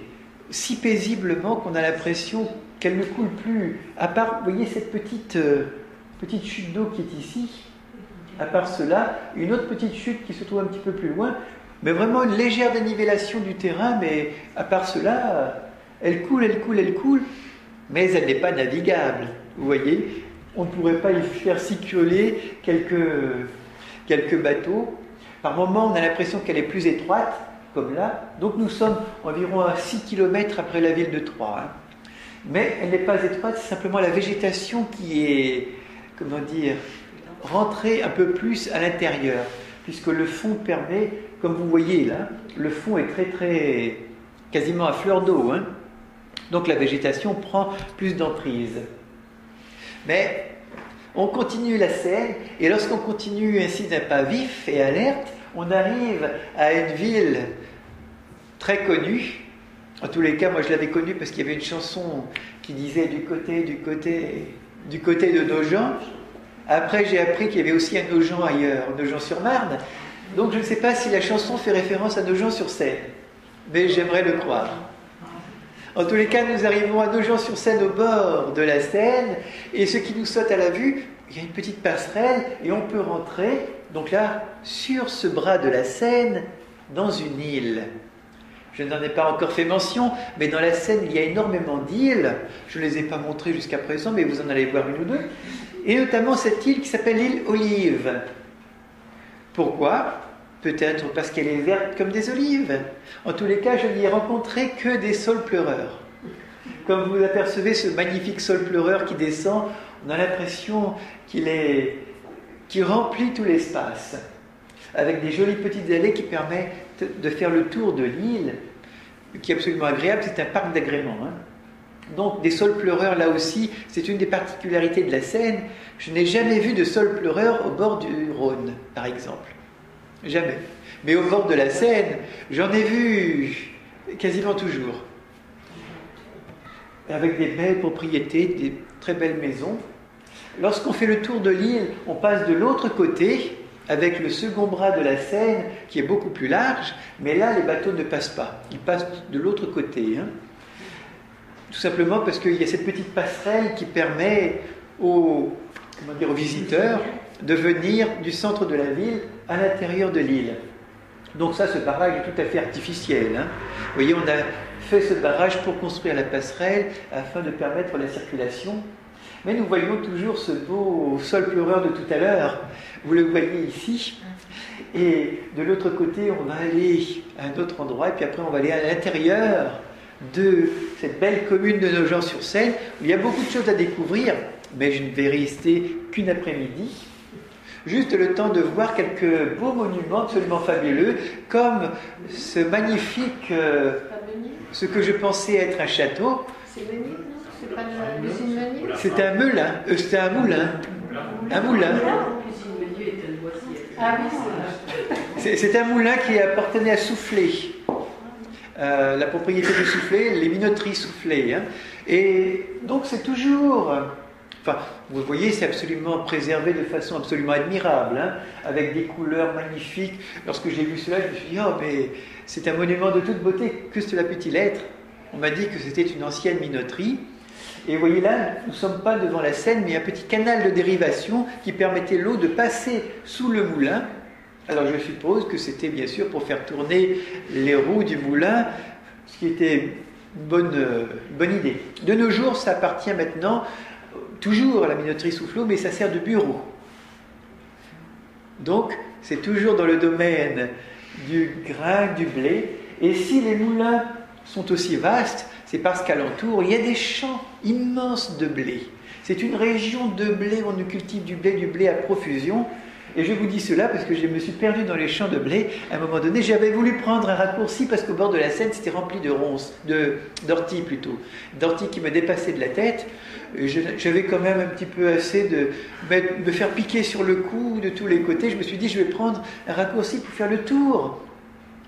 si paisiblement qu'on a l'impression qu'elle ne coule plus. À part, vous voyez cette petite chute d'eau qui est ici. À part cela, une autre petite chute qui se trouve un petit peu plus loin, mais vraiment une légère dénivellation du terrain, mais à part cela, elle coule, mais elle n'est pas navigable. Vous voyez, on ne pourrait pas y faire circuler quelques bateaux. Par moments, on a l'impression qu'elle est plus étroite, comme là. Donc nous sommes environ à 6 km après la ville de Troyes. Hein. Mais elle n'est pas étroite, c'est simplement la végétation qui est, comment dire, rentrée un peu plus à l'intérieur, puisque le fond permet, comme vous voyez là, le fond est très, quasiment à fleur d'eau. Hein. Donc la végétation prend plus d'emprise. Mais on continue la Seine, et lorsqu'on continue ainsi d'un pas vif et alerte, on arrive à une ville très connue. En tous les cas, moi je l'avais connue parce qu'il y avait une chanson qui disait du côté de Nogent. Après, j'ai appris qu'il y avait aussi un Nogent ailleurs, Nogent-sur-Marne. Donc je ne sais pas si la chanson fait référence à Nogent-sur-Seine, mais j'aimerais le croire. En tous les cas, nous arrivons à Nogent-sur-Seine au bord de la Seine, et ce qui nous saute à la vue, il y a une petite passerelle, et on peut rentrer, donc là, sur ce bras de la Seine, dans une île. Je n'en ai pas encore fait mention, mais dans la Seine, il y a énormément d'îles. Je ne les ai pas montrées jusqu'à présent, mais vous en allez voir une ou deux. Et notamment cette île qui s'appelle l'île Olive. Pourquoi ? Peut-être parce qu'elle est verte comme des olives. En tous les cas, je n'y ai rencontré que des saules pleureurs. Comme vous apercevez ce magnifique saule pleureur qui descend, on a l'impression qu'il remplit tout l'espace, avec des jolies petites allées qui permettent de faire le tour de l'île, qui est absolument agréable. C'est un parc d'agrément. Hein. Donc des saules pleureurs, là aussi, c'est une des particularités de la Seine. Je n'ai jamais vu de saule pleureur au bord du Rhône, par exemple. Jamais. Mais au bord de la Seine, j'en ai vu quasiment toujours. Avec des belles propriétés, des très belles maisons. Lorsqu'on fait le tour de l'île, on passe de l'autre côté, avec le second bras de la Seine, qui est beaucoup plus large, mais là, les bateaux ne passent pas. Ils passent de l'autre côté. Hein. Tout simplement parce qu'il y a cette petite passerelle qui permet aux visiteurs de venir du centre de la ville à l'intérieur de l'île. Donc ça, ce barrage est tout à fait artificiel. Hein. Vous voyez, on a fait ce barrage pour construire la passerelle afin de permettre la circulation. Mais nous voyons toujours ce beau saule pleureur de tout à l'heure. Vous le voyez ici. Et de l'autre côté, on va aller à un autre endroit, et puis après on va aller à l'intérieur de cette belle commune de Nogent-sur-Seine, où il y a beaucoup de choses à découvrir, mais je ne vais rester qu'une après-midi. Juste le temps de voir quelques beaux monuments absolument fabuleux, comme ce magnifique, ce que je pensais être un château. C'est Meunier, non ? C'est pas l'usine Meunier ? C'est un moulin. C'est un moulin. Un moulin. Ah oui, c'est un moulin qui appartenait à Soufflé. La propriété de Soufflé, les minoteries Soufflé. Hein. Et donc c'est toujours... Enfin, vous voyez, c'est absolument préservé de façon absolument admirable, hein, avec des couleurs magnifiques. Lorsque j'ai vu cela, je me suis dit, oh, mais c'est un monument de toute beauté, que cela peut-il être ? On m'a dit que c'était une ancienne minoterie. Et vous voyez là, nous ne sommes pas devant la Seine, mais un petit canal de dérivation qui permettait l'eau de passer sous le moulin. Alors je suppose que c'était bien sûr pour faire tourner les roues du moulin, ce qui était une bonne idée. De nos jours, ça appartient maintenant toujours à la minoterie Soufflot, mais ça sert de bureau. Donc, c'est toujours dans le domaine du grain, du blé. Et si les moulins sont aussi vastes, c'est parce qu'alentour, il y a des champs immenses de blé. C'est une région de blé, on cultive du blé à profusion. Et je vous dis cela parce que je me suis perdu dans les champs de blé. À un moment donné, j'avais voulu prendre un raccourci parce qu'au bord de la Seine, c'était rempli de ronces, d'orties plutôt. D'orties qui me dépassaient de la tête. J'avais quand même un petit peu assez de me faire piquer sur le cou de tous les côtés. Je me suis dit, je vais prendre un raccourci pour faire le tour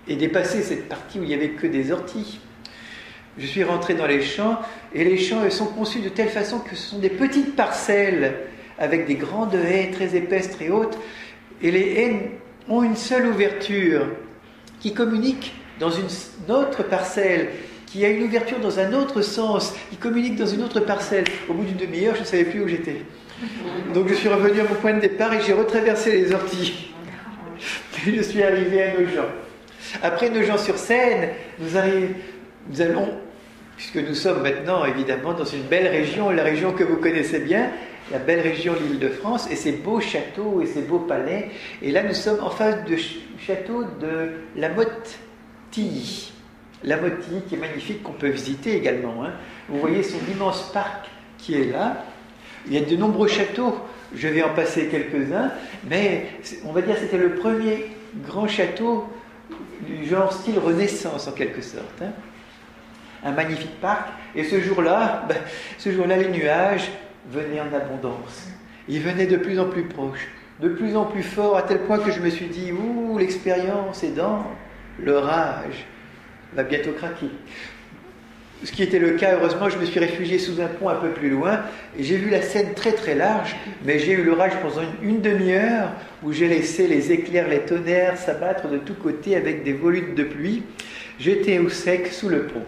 et dépasser cette partie où il n'y avait que des orties. Je suis rentré dans les champs, et les champs sont conçus de telle façon que ce sont des petites parcelles avec des grandes haies très épaisses, très hautes, et les haies ont une seule ouverture qui communique dans une autre parcelle qui a une ouverture dans un autre sens, qui communique dans une autre parcelle. Au bout d'une demi-heure, je ne savais plus où j'étais. Donc je suis revenu à mon point de départ et j'ai retraversé les orties. Puis je suis arrivé à Nogent. Après Nogent-sur-Seine, nous allons, puisque nous sommes maintenant évidemment dans une belle région, la région que vous connaissez bien, la belle région de l'Île-de-France, et ses beaux châteaux et ses beaux palais. Et là, nous sommes en face du château de la Motte-Tilly. La Motte-Tilly qui est magnifique, qu'on peut visiter également. Hein. Vous voyez son immense parc qui est là. Il y a de nombreux châteaux, je vais en passer quelques-uns, mais on va dire que c'était le premier grand château du genre style Renaissance en quelque sorte. Hein. Un magnifique parc, et ce jour-là, les nuages venaient en abondance. Ils venaient de plus en plus proches, de plus en plus forts, à tel point que je me suis dit, ouh, l'expérience est dans l'orage, va bientôt craquer. Ce qui était le cas, heureusement, je me suis réfugié sous un pont un peu plus loin, et j'ai vu la Seine très très large, mais j'ai eu l'orage pendant une demi-heure, où j'ai laissé les éclairs, les tonnerres s'abattre de tous côtés avec des volutes de pluie. J'étais au sec sous le pont.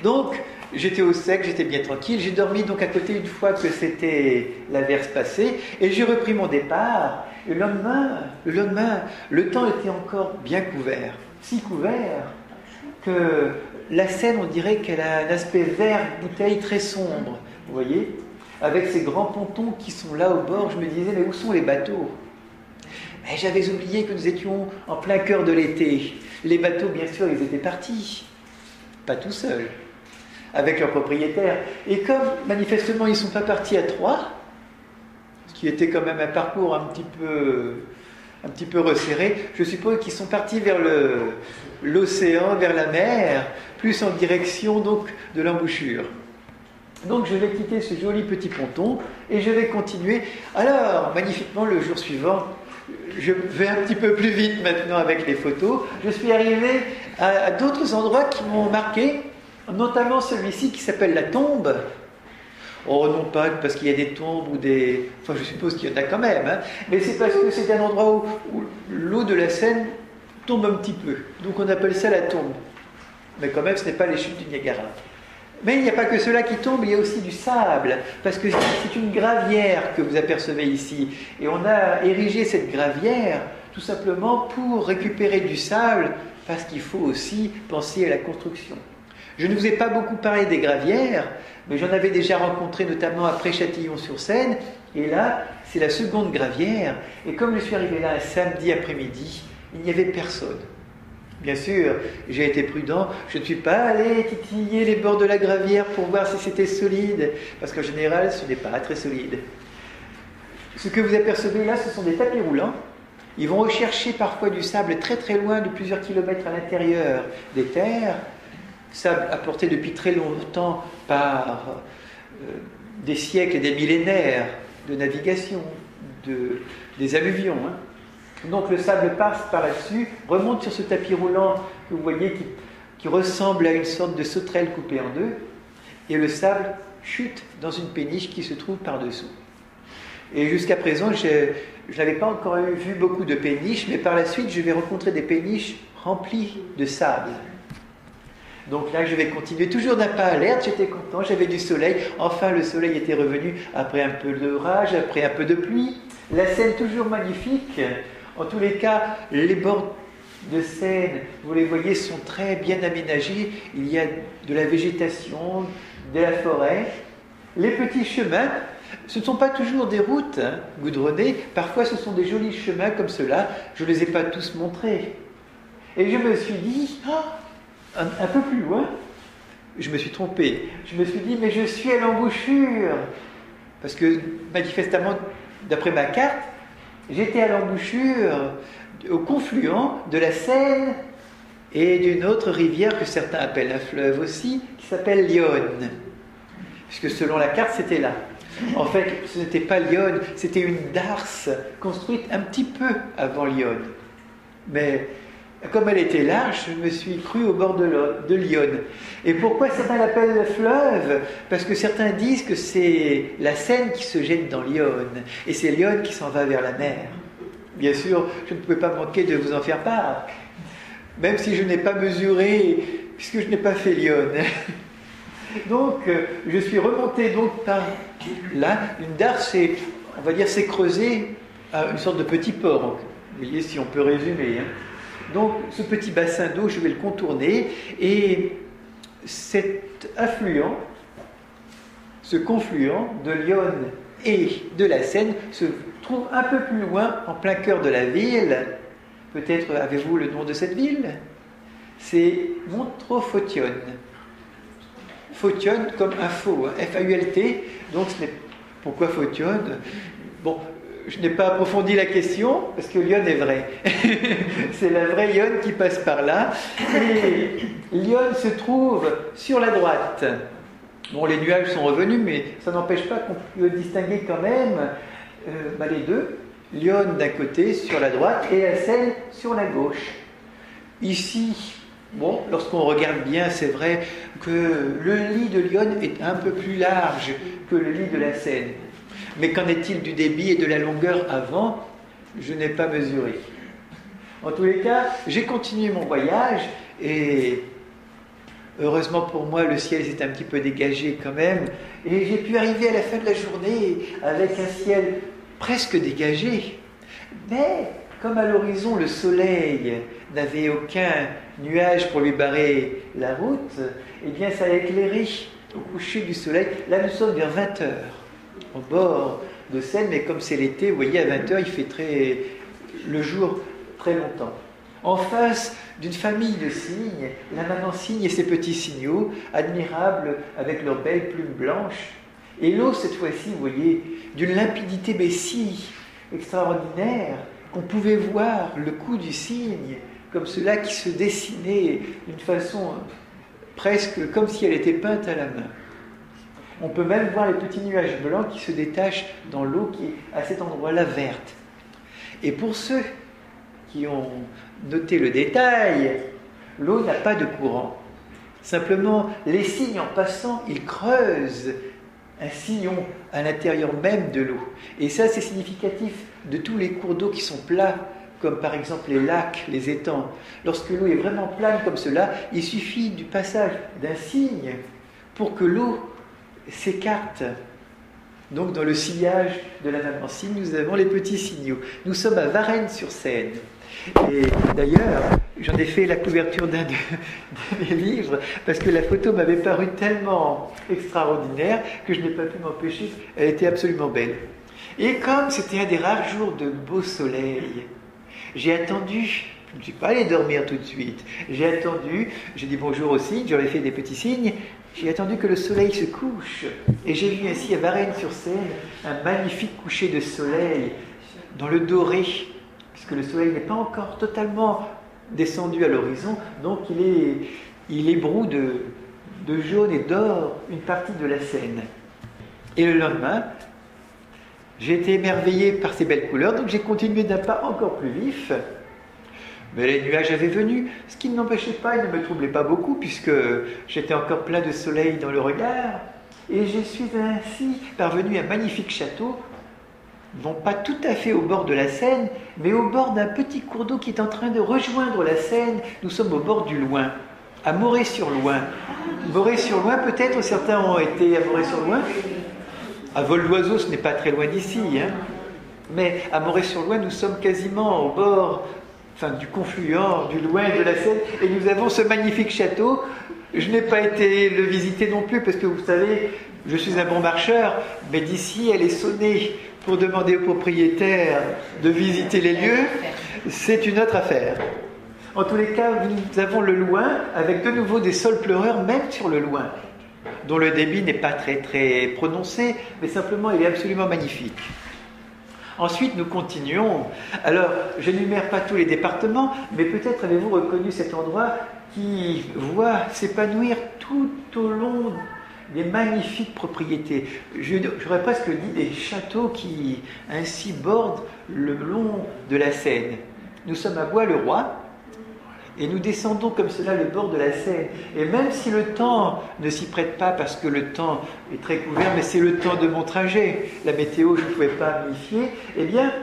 Donc, j'étais au sec, j'étais bien tranquille. J'ai dormi donc à côté une fois que c'était l'averse passée, et j'ai repris mon départ. Et le lendemain, le temps était encore bien couvert, si couvert que la Seine, on dirait qu'elle a un aspect vert bouteille très sombre, vous voyez, avec ces grands pontons qui sont là au bord. Je me disais, mais où sont les bateaux? Mais j'avais oublié que nous étions en plein cœur de l'été. Les bateaux, bien sûr, ils étaient partis, pas tout seuls, avec leurs propriétaires. Et comme, manifestement, ils ne sont pas partis à trois, ce qui était quand même un parcours un petit peu resserré, je suppose qu'ils sont partis vers l'océan, vers la mer, plus en direction donc de l'embouchure. Donc je vais quitter ce joli petit ponton et je vais continuer. Alors, magnifiquement, le jour suivant, je vais un petit peu plus vite maintenant avec les photos. Je suis arrivé à d'autres endroits qui m'ont marqué, notamment celui-ci qui s'appelle la Tombe. Oh non, pas parce qu'il y a des tombes ou des... Enfin, je suppose qu'il y en a quand même, hein, mais c'est parce que c'est un endroit où l'eau de la Seine tombe un petit peu. Donc on appelle ça la Tombe. Mais quand même, ce n'est pas les chutes du Niagara. Mais il n'y a pas que cela qui tombe, il y a aussi du sable, parce que c'est une gravière que vous apercevez ici. Et on a érigé cette gravière tout simplement pour récupérer du sable, parce qu'il faut aussi penser à la construction. Je ne vous ai pas beaucoup parlé des gravières, mais j'en avais déjà rencontré notamment après Châtillon-sur-Seine, et là, c'est la seconde gravière, et comme je suis arrivé là un samedi après-midi, il n'y avait personne. Bien sûr, j'ai été prudent, je ne suis pas allé titiller les bords de la gravière pour voir si c'était solide, parce qu'en général, ce n'est pas très solide. Ce que vous apercevez là, ce sont des tapis roulants. Ils vont rechercher parfois du sable très très loin, de plusieurs kilomètres à l'intérieur des terres, sable apporté depuis très longtemps par des siècles et des millénaires de navigation, des alluvions. Hein. Donc le sable passe par-dessus, remonte sur ce tapis roulant que vous voyez qui ressemble à une sorte de sauterelle coupée en deux, et le sable chute dans une péniche qui se trouve par-dessous. Et jusqu'à présent, je n'avais pas encore vu beaucoup de péniches, mais par la suite, je vais rencontrer des péniches remplies de sable. Donc là, je vais continuer toujours d'un pas alerte, j'étais content, j'avais du soleil. Enfin, le soleil était revenu après un peu d'orage, après un peu de pluie. La Seine toujours magnifique. En tous les cas, les bords de Seine, vous les voyez, sont très bien aménagés. Il y a de la végétation, de la forêt. Les petits chemins, ce ne sont pas toujours des routes goudronnées. Parfois, ce sont des jolis chemins comme cela. Je ne les ai pas tous montrés. Et je me suis dit... Un peu plus loin, je me suis trompé. Je me suis dit, mais je suis à l'embouchure. Parce que, manifestement, d'après ma carte, j'étais à l'embouchure, au confluent de la Seine et d'une autre rivière que certains appellent un fleuve aussi, qui s'appelle l'Yonne. Puisque selon la carte, c'était là. En fait, ce n'était pas l'Yonne, c'était une darse construite un petit peu avant l'Yonne. Mais... comme elle était large, je me suis cru au bord de l'Yonne. Et pourquoi certains l'appellent le fleuve? Parce que certains disent que c'est la Seine qui se jette dans l'Yonne, et c'est l'Yonne qui s'en va vers la mer. Bien sûr, je ne pouvais pas manquer de vous en faire part. Même si je n'ai pas mesuré puisque je n'ai pas fait Lyon. Donc, je suis remonté donc par là. Une dare, on va dire, c'est creusé à une sorte de petit port. Vous voyez, si on peut résumer. Donc, ce petit bassin d'eau, je vais le contourner. Et cet affluent, ce confluent de Lyon et de la Seine se trouve un peu plus loin, en plein cœur de la ville. Peut-être avez-vous le nom de cette ville? C'est Montreux-Phautionne. Phautionne comme un faux, F-A-U-L-T. Donc, pourquoi Phautionne? Bon, je n'ai pas approfondi la question, parce que Lyon est vrai. C'est la vraie Lyon qui passe par là. Et Lyon se trouve sur la droite. Bon, les nuages sont revenus, mais ça n'empêche pas qu'on peut distinguer quand même les deux. Lyon d'un côté, sur la droite, et la Seine sur la gauche. Ici, bon, lorsqu'on regarde bien, c'est vrai que le lit de Lyon est un peu plus large que le lit de la Seine. Mais qu'en est-il du débit et de la longueur avant? Je n'ai pas mesuré. En tous les cas, j'ai continué mon voyage et heureusement pour moi, le ciel s'est un petit peu dégagé quand même. Et j'ai pu arriver à la fin de la journée avec un ciel presque dégagé. Mais comme à l'horizon, le soleil n'avait aucun nuage pour lui barrer la route, eh bien ça a éclairé au coucher du soleil. Là, nous sommes vers 20 heures. Au bord de Seine, mais comme c'est l'été, vous voyez, à 20h, il fait le jour très longtemps. En face d'une famille de cygnes, la maman cygne et ses petits signaux, admirables avec leurs belles plumes blanches. Et l'eau, cette fois-ci, vous voyez, d'une limpidité mais si extraordinaire qu'on pouvait voir le cou du cygne, comme cela qui se dessinait d'une façon presque comme si elle était peinte à la main. On peut même voir les petits nuages blancs qui se détachent dans l'eau qui est à cet endroit-là verte. Et pour ceux qui ont noté le détail, l'eau n'a pas de courant. Simplement, les cygnes en passant, ils creusent un sillon à l'intérieur même de l'eau. Et ça, c'est significatif de tous les cours d'eau qui sont plats, comme par exemple les lacs, les étangs. Lorsque l'eau est vraiment plane comme cela, il suffit du passage d'un cygne pour que l'eau s'écarte. Donc dans le sillage de la maman cygne, nous avons les petits signaux. Nous sommes à Varennes-sur-Seine. Et d'ailleurs, j'en ai fait la couverture d'un de mes livres parce que la photo m'avait paru tellement extraordinaire que je n'ai pas pu m'empêcher. Elle était absolument belle. Et comme c'était un des rares jours de beau soleil, j'ai attendu. Je ne suis pas allé dormir tout de suite. J'ai attendu, j'ai dit bonjour aux cygnes, j'aurais fait des petits signes. J'ai attendu que le soleil se couche. Et j'ai vu ainsi à Varennes-sur-Seine un magnifique coucher de soleil dans le doré, puisque le soleil n'est pas encore totalement descendu à l'horizon, donc il ébroue de jaune et d'or une partie de la Seine. Et le lendemain, j'ai été émerveillé par ces belles couleurs, donc j'ai continué d'un pas encore plus vif. Mais les nuages avaient venu, ce qui ne m'empêchait pas et ne me troublait pas beaucoup, puisque j'étais encore plein de soleil dans le regard. Et je suis ainsi parvenu à un magnifique château, non pas tout à fait au bord de la Seine, mais au bord d'un petit cours d'eau qui est en train de rejoindre la Seine. Nous sommes au bord du Loing, à Moret-sur-Loing. Moret-sur-Loing, peut-être certains ont été à Moret-sur-Loing. À vol d'oiseau, ce n'est pas très loin d'ici, hein. Mais à Moret-sur-Loing, nous sommes quasiment au bord du confluent du Loing et de la Seine, et nous avons ce magnifique château. Je n'ai pas été le visiter non plus, parce que vous savez, je suis un bon marcheur, mais d'ici, aller sonner pour demander au propriétaire de visiter les lieux, c'est une autre affaire. En tous les cas, nous avons le Loing, avec de nouveau des sols pleureurs, même sur le Loing, dont le débit n'est pas très très prononcé, mais simplement il est absolument magnifique. Ensuite, nous continuons. Alors, je n'énumère pas tous les départements, mais peut-être avez-vous reconnu cet endroit qui voit s'épanouir tout au long des magnifiques propriétés. J'aurais presque dit des châteaux qui ainsi bordent le long de la Seine. Nous sommes à Bois-le-Roi et nous descendons comme cela le bord de la Seine. Et même si le temps ne s'y prête pas parce que le temps est très couvert, mais c'est le temps de mon trajet, la météo je ne pouvais pas m'y fier, eh bien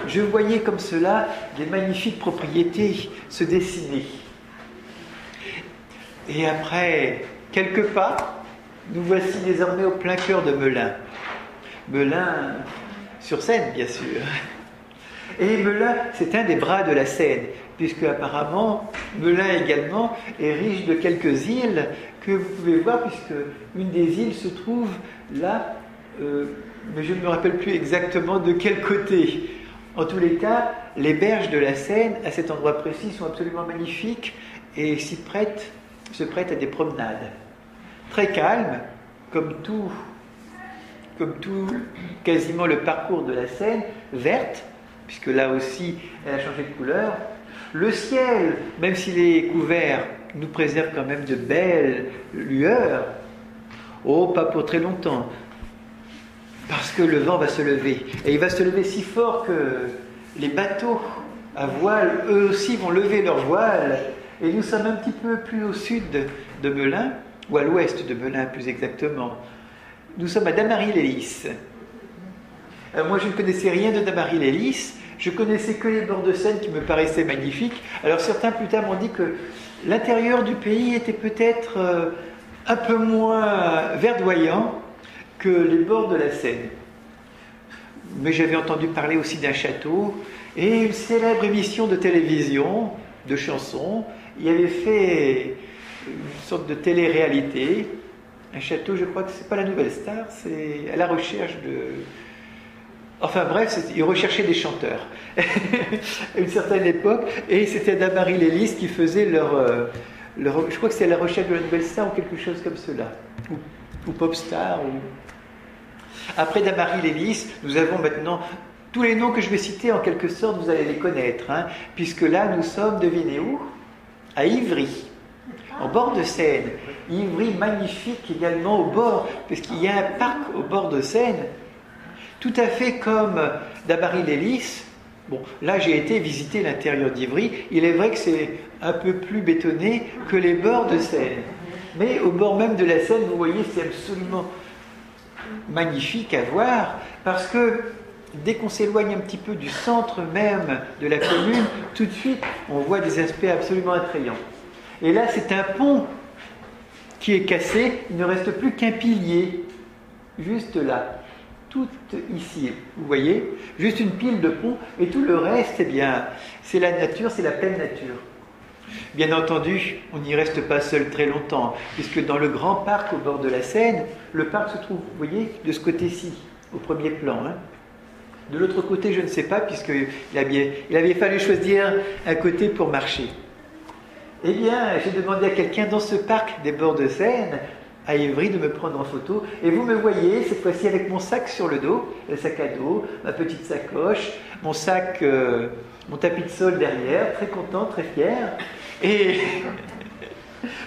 je voyais comme cela des magnifiques propriétés se dessiner. Et après quelques pas, nous voici désormais au plein cœur de Melun. Melun sur Seine, bien sûr. Et Melun, c'est un des bras de la Seine, puisque apparemment, Melun également est riche de quelques îles que vous pouvez voir, puisque une des îles se trouve là, mais je ne me rappelle plus exactement de quel côté. En tous les cas, les berges de la Seine, à cet endroit précis, sont absolument magnifiques et se prêtent à des promenades. Très calmes, comme tout quasiment le parcours de la Seine, verte, puisque là aussi elle a changé de couleur. Le ciel, même s'il est couvert, nous préserve quand même de belles lueurs. Oh, pas pour très longtemps, parce que le vent va se lever. Et il va se lever si fort que les bateaux à voile, eux aussi, vont lever leurs voiles. Et nous sommes un petit peu plus au sud de Melun, ou à l'ouest de Melun plus exactement. Nous sommes à Damary-les-Lys. Moi, je ne connaissais rien de Damary-les-Lys. Je connaissais que les bords de Seine qui me paraissaient magnifiques. Alors certains plus tard m'ont dit que l'intérieur du pays était peut-être un peu moins verdoyant que les bords de la Seine. Mais j'avais entendu parler aussi d'un château et une célèbre émission de télévision, de chansons. Il y avait fait une sorte de télé-réalité. Un château, je crois que c'est pas la Nouvelle Star, c'est à la recherche de... Enfin bref, ils recherchaient des chanteurs à une certaine époque, et c'était Damary-les-Lys qui faisait leur... Je crois que c'est à la recherche de la Nouvelle Star ou quelque chose comme cela, ou Popstar. Ou... Après Damary-les-Lys, nous avons maintenant tous les noms que je vais citer, en quelque sorte, vous allez les connaître, hein, puisque là, nous sommes, devinez où? À Ivry, en bord de Seine. Ivry, magnifique également au bord, parce qu'il y a un parc au bord de Seine, tout à fait comme Damary-les-Lys. Bon, là, j'ai été visiter l'intérieur d'Ivry. Il est vrai que c'est un peu plus bétonné que les bords de Seine. Mais au bord même de la Seine, vous voyez, c'est absolument magnifique à voir, parce que dès qu'on s'éloigne un petit peu du centre même de la commune, tout de suite, on voit des aspects absolument attrayants. Et là, c'est un pont qui est cassé, il ne reste plus qu'un pilier, juste là, tout ici, vous voyez, juste une pile de pont, et tout le reste, eh bien, c'est la nature, c'est la pleine nature. Bien entendu, on n'y reste pas seul très longtemps, puisque dans le grand parc au bord de la Seine, le parc se trouve, vous voyez, de ce côté-ci, au premier plan. Hein. De l'autre côté, je ne sais pas, puisqu'il avait fallu choisir un côté pour marcher. Eh bien, j'ai demandé à quelqu'un dans ce parc des bords de Seine, à Ivry, de me prendre en photo. Et vous me voyez, cette fois-ci, avec mon sac sur le dos, le sac à dos, ma petite sacoche, mon sac, mon tapis de sol derrière, très content, très fier. Et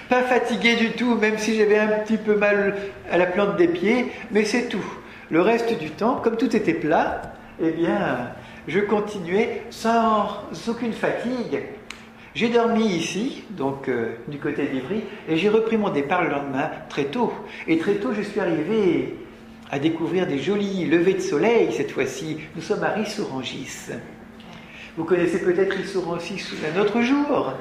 pas fatigué du tout, même si j'avais un petit peu mal à la plante des pieds, mais c'est tout. Le reste du temps, comme tout était plat, eh bien, je continuais sans aucune fatigue. J'ai dormi ici, donc du côté d'Ivry, et j'ai repris mon départ le lendemain très tôt. Et très tôt, je suis arrivé à découvrir des jolis levées de soleil cette fois-ci. Nous sommes à Ris-sous-Rungis. Vous connaissez peut-être Ris-sous-Rungis sous un autre jour,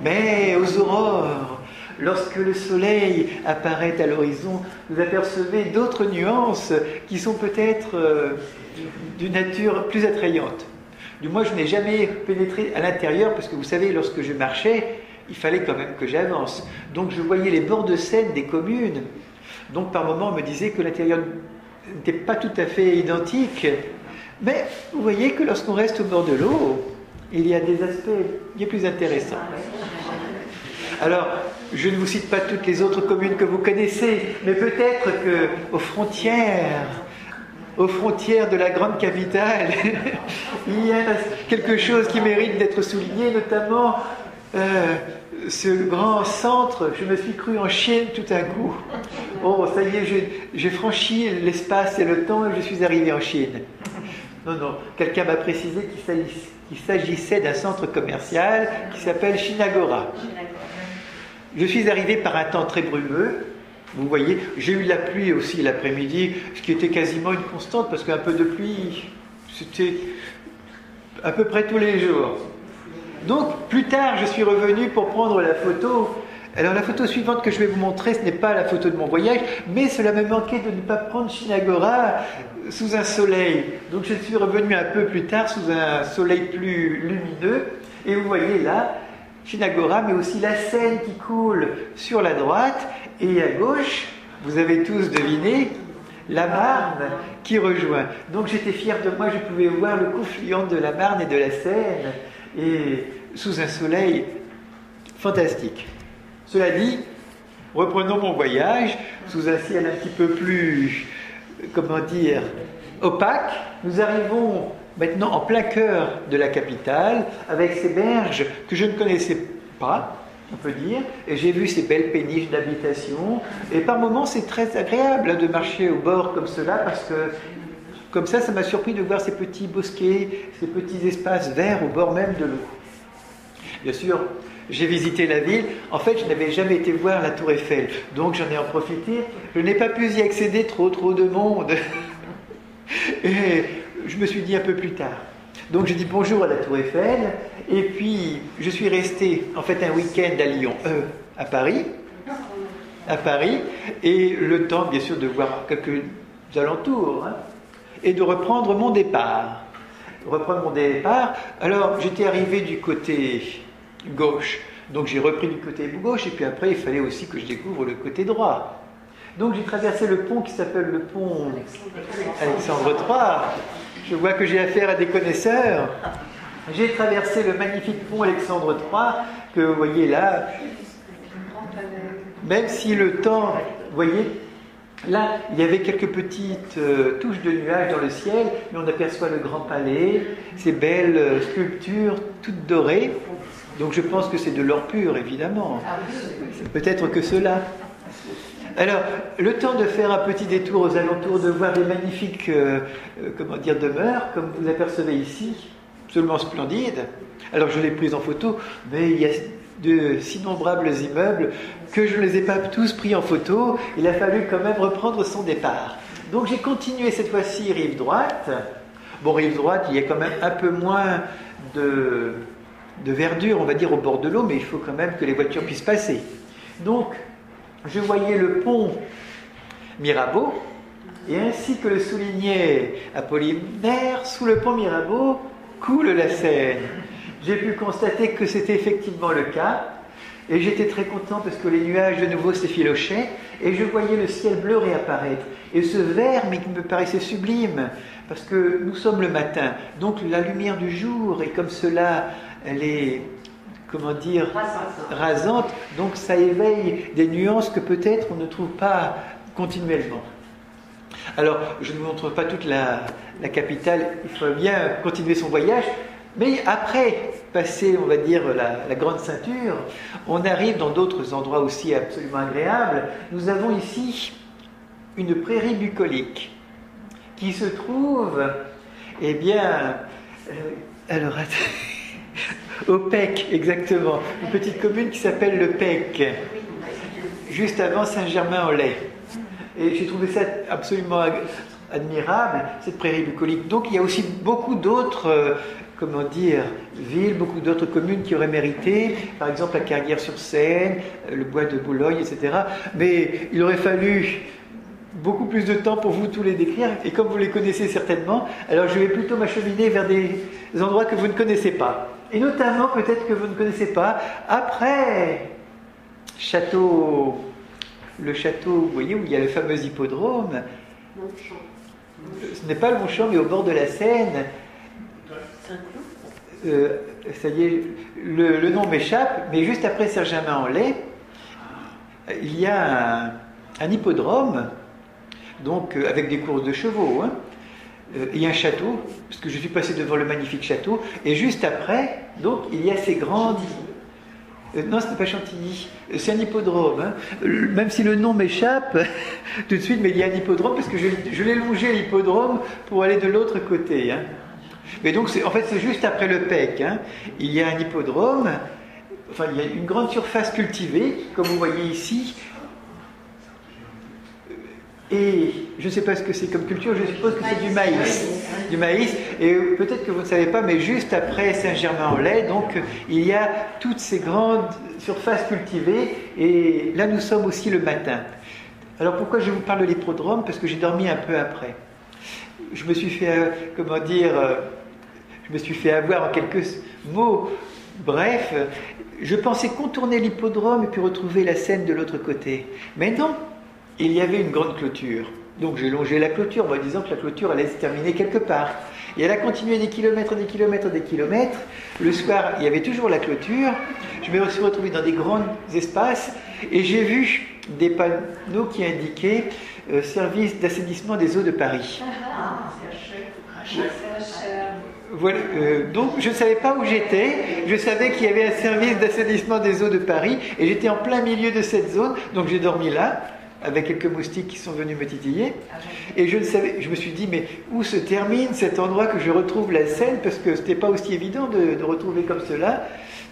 mais aux aurores, lorsque le soleil apparaît à l'horizon, vous apercevez d'autres nuances qui sont peut-être d'une nature plus attrayante. Du moins, je n'ai jamais pénétré à l'intérieur, parce que vous savez, lorsque je marchais, il fallait quand même que j'avance. Donc je voyais les bords de Seine des communes. Donc par moments, on me disait que l'intérieur n'était pas tout à fait identique. Mais vous voyez que lorsqu'on reste au bord de l'eau, il y a des aspects bien plus intéressants. Alors, je ne vous cite pas toutes les autres communes que vous connaissez, mais peut-être qu'aux frontières de la grande capitale, il y a quelque chose qui mérite d'être souligné, notamment ce grand centre. Je me suis cru en Chine tout à coup. Oh, ça y est, j'ai franchi l'espace et le temps et je suis arrivé en Chine. Non, quelqu'un m'a précisé qu'il s'agissait d'un centre commercial qui s'appelle Chinagora. Je suis arrivé par un temps très brumeux. Vous voyez, j'ai eu la pluie aussi l'après-midi, ce qui était quasiment une constante, parce qu'un peu de pluie, c'était à peu près tous les jours. Donc, plus tard, je suis revenu pour prendre la photo Alors la photo suivante que je vais vous montrer, ce n'est pas la photo de mon voyage, mais cela me manquait de ne pas prendre Shinagora sous un soleil. Donc je suis revenu un peu plus tard sous un soleil plus lumineux. Et vous voyez là, Shinagora, mais aussi la Seine qui coule sur la droite. Et à gauche, vous avez tous deviné, la Marne qui rejoint. Donc j'étais fier de moi, je pouvais voir le confluent de la Marne et de la Seine, et sous un soleil fantastique. Cela dit, reprenons mon voyage sous un ciel un petit peu plus, comment dire, opaque. Nous arrivons maintenant en plein cœur de la capitale, avec ces berges que je ne connaissais pas, on peut dire, et j'ai vu ces belles péniches d'habitation, et par moments c'est très agréable de marcher au bord comme cela, parce que comme ça m'a surpris de voir ces petits bosquets, ces petits espaces verts au bord même de l'eau. Bien sûr, j'ai visité la ville. En fait, je n'avais jamais été voir la Tour Eiffel, donc j'en ai en profité. Je n'ai pas pu y accéder, trop de monde. Et je me suis dit un peu plus tard. Donc j'ai dit bonjour à la Tour Eiffel, et puis je suis resté en fait un week-end à Lyon, à Paris, et le temps bien sûr de voir quelques alentours, hein, et de reprendre mon départ. Alors j'étais arrivé du côté gauche, donc j'ai repris du côté gauche, et puis après il fallait aussi que je découvre le côté droit. Donc j'ai traversé le pont qui s'appelle le pont Alexandre III. Je vois que j'ai affaire à des connaisseurs. J'ai traversé le magnifique pont Alexandre III que vous voyez là. Même si le temps, vous voyez, là, il y avait quelques petites touches de nuages dans le ciel, mais on aperçoit le Grand Palais, ces belles sculptures toutes dorées. Donc je pense que c'est de l'or pur, évidemment. C'est peut-être que cela. Alors, le temps de faire un petit détour aux alentours, de voir des magnifiques demeures, comme vous apercevez ici, absolument splendides. Alors, je l'ai prise en photo, mais il y a de si nombrables immeubles que je ne les ai pas tous pris en photo. Il a fallu quand même reprendre son départ. Donc, j'ai continué cette fois-ci rive droite. Bon, rive droite, il y a quand même un peu moins de verdure, on va dire, au bord de l'eau, mais il faut quand même que les voitures puissent passer. Donc, je voyais le pont Mirabeau, et ainsi que le soulignait Apollinaire, sous le pont Mirabeau coule la Seine. J'ai pu constater que c'était effectivement le cas, et j'étais très content parce que les nuages de nouveau s'effilochaient, et je voyais le ciel bleu réapparaître. Et ce vert, mais qui me paraissait sublime, parce que nous sommes le matin, donc la lumière du jour, et comme cela, elle est... rasante, donc ça éveille des nuances que peut-être on ne trouve pas continuellement. Alors, je ne vous montre pas toute la capitale, il faut bien continuer son voyage, mais après passer, on va dire, la grande ceinture, on arrive dans d'autres endroits aussi absolument agréables. Nous avons ici une prairie bucolique qui se trouve, eh bien, alors, au Pec, exactement. Une petite commune qui s'appelle le Pec, juste avant Saint-Germain-en-Laye. Et j'ai trouvé ça absolument admirable, cette prairie bucolique. Donc il y a aussi beaucoup d'autres, villes, beaucoup d'autres communes qui auraient mérité, par exemple la Carrière-sur-Seine, le bois de Boulogne, etc. Mais il aurait fallu beaucoup plus de temps pour vous tous les décrire, et comme vous les connaissez certainement, alors je vais plutôt m'acheminer vers des endroits que vous ne connaissez pas. Et notamment, peut-être que vous ne connaissez pas, après le château, vous voyez, où il y a le fameux hippodrome. Ce n'est pas le Longchamp, mais au bord de la Seine. Ça y est, le nom m'échappe, mais juste après Saint-Germain-en-Laye, il y a un hippodrome, donc avec des courses de chevaux, hein. Il y a un château, parce que je suis passé devant le magnifique château, et juste après, donc, il y a ces grandes... non, ce n'est pas Chantilly, c'est un hippodrome, hein. Même si le nom m'échappe tout de suite, mais il y a un hippodrome, parce que je l'ai longé l'hippodrome pour aller de l'autre côté, hein. Mais donc, en fait, c'est juste après le Pec, hein. Il y a un hippodrome, enfin, il y a une grande surface cultivée, comme vous voyez ici, Et je ne sais pas ce que c'est comme culture, je suppose que c'est du maïs. Du maïs, et peut-être que vous ne savez pas, mais juste après Saint-Germain-en-Laye, donc il y a toutes ces grandes surfaces cultivées, et là nous sommes aussi le matin. Alors pourquoi je vous parle de l'hippodrome? Parce que j'ai dormi un peu après. Je me suis fait, je me suis fait avoir en quelques mots. Bref, je pensais contourner l'hippodrome et puis retrouver la Seine de l'autre côté. Mais non, il y avait une grande clôture. Donc j'ai longé la clôture en me disant que la clôture allait se terminer quelque part. Et elle a continué des kilomètres, des kilomètres, des kilomètres. Le soir, il y avait toujours la clôture. Je me suis retrouvé dans des grands espaces et j'ai vu des panneaux qui indiquaient service d'assainissement des eaux de Paris. Voilà, donc je ne savais pas où j'étais, je savais qu'il y avait un service d'assainissement des eaux de Paris et j'étais en plein milieu de cette zone, donc j'ai dormi là avec quelques moustiques qui sont venus me titiller et je me suis dit mais où se termine cet endroit que je retrouve la Seine, parce que ce n'était pas aussi évident de retrouver comme cela.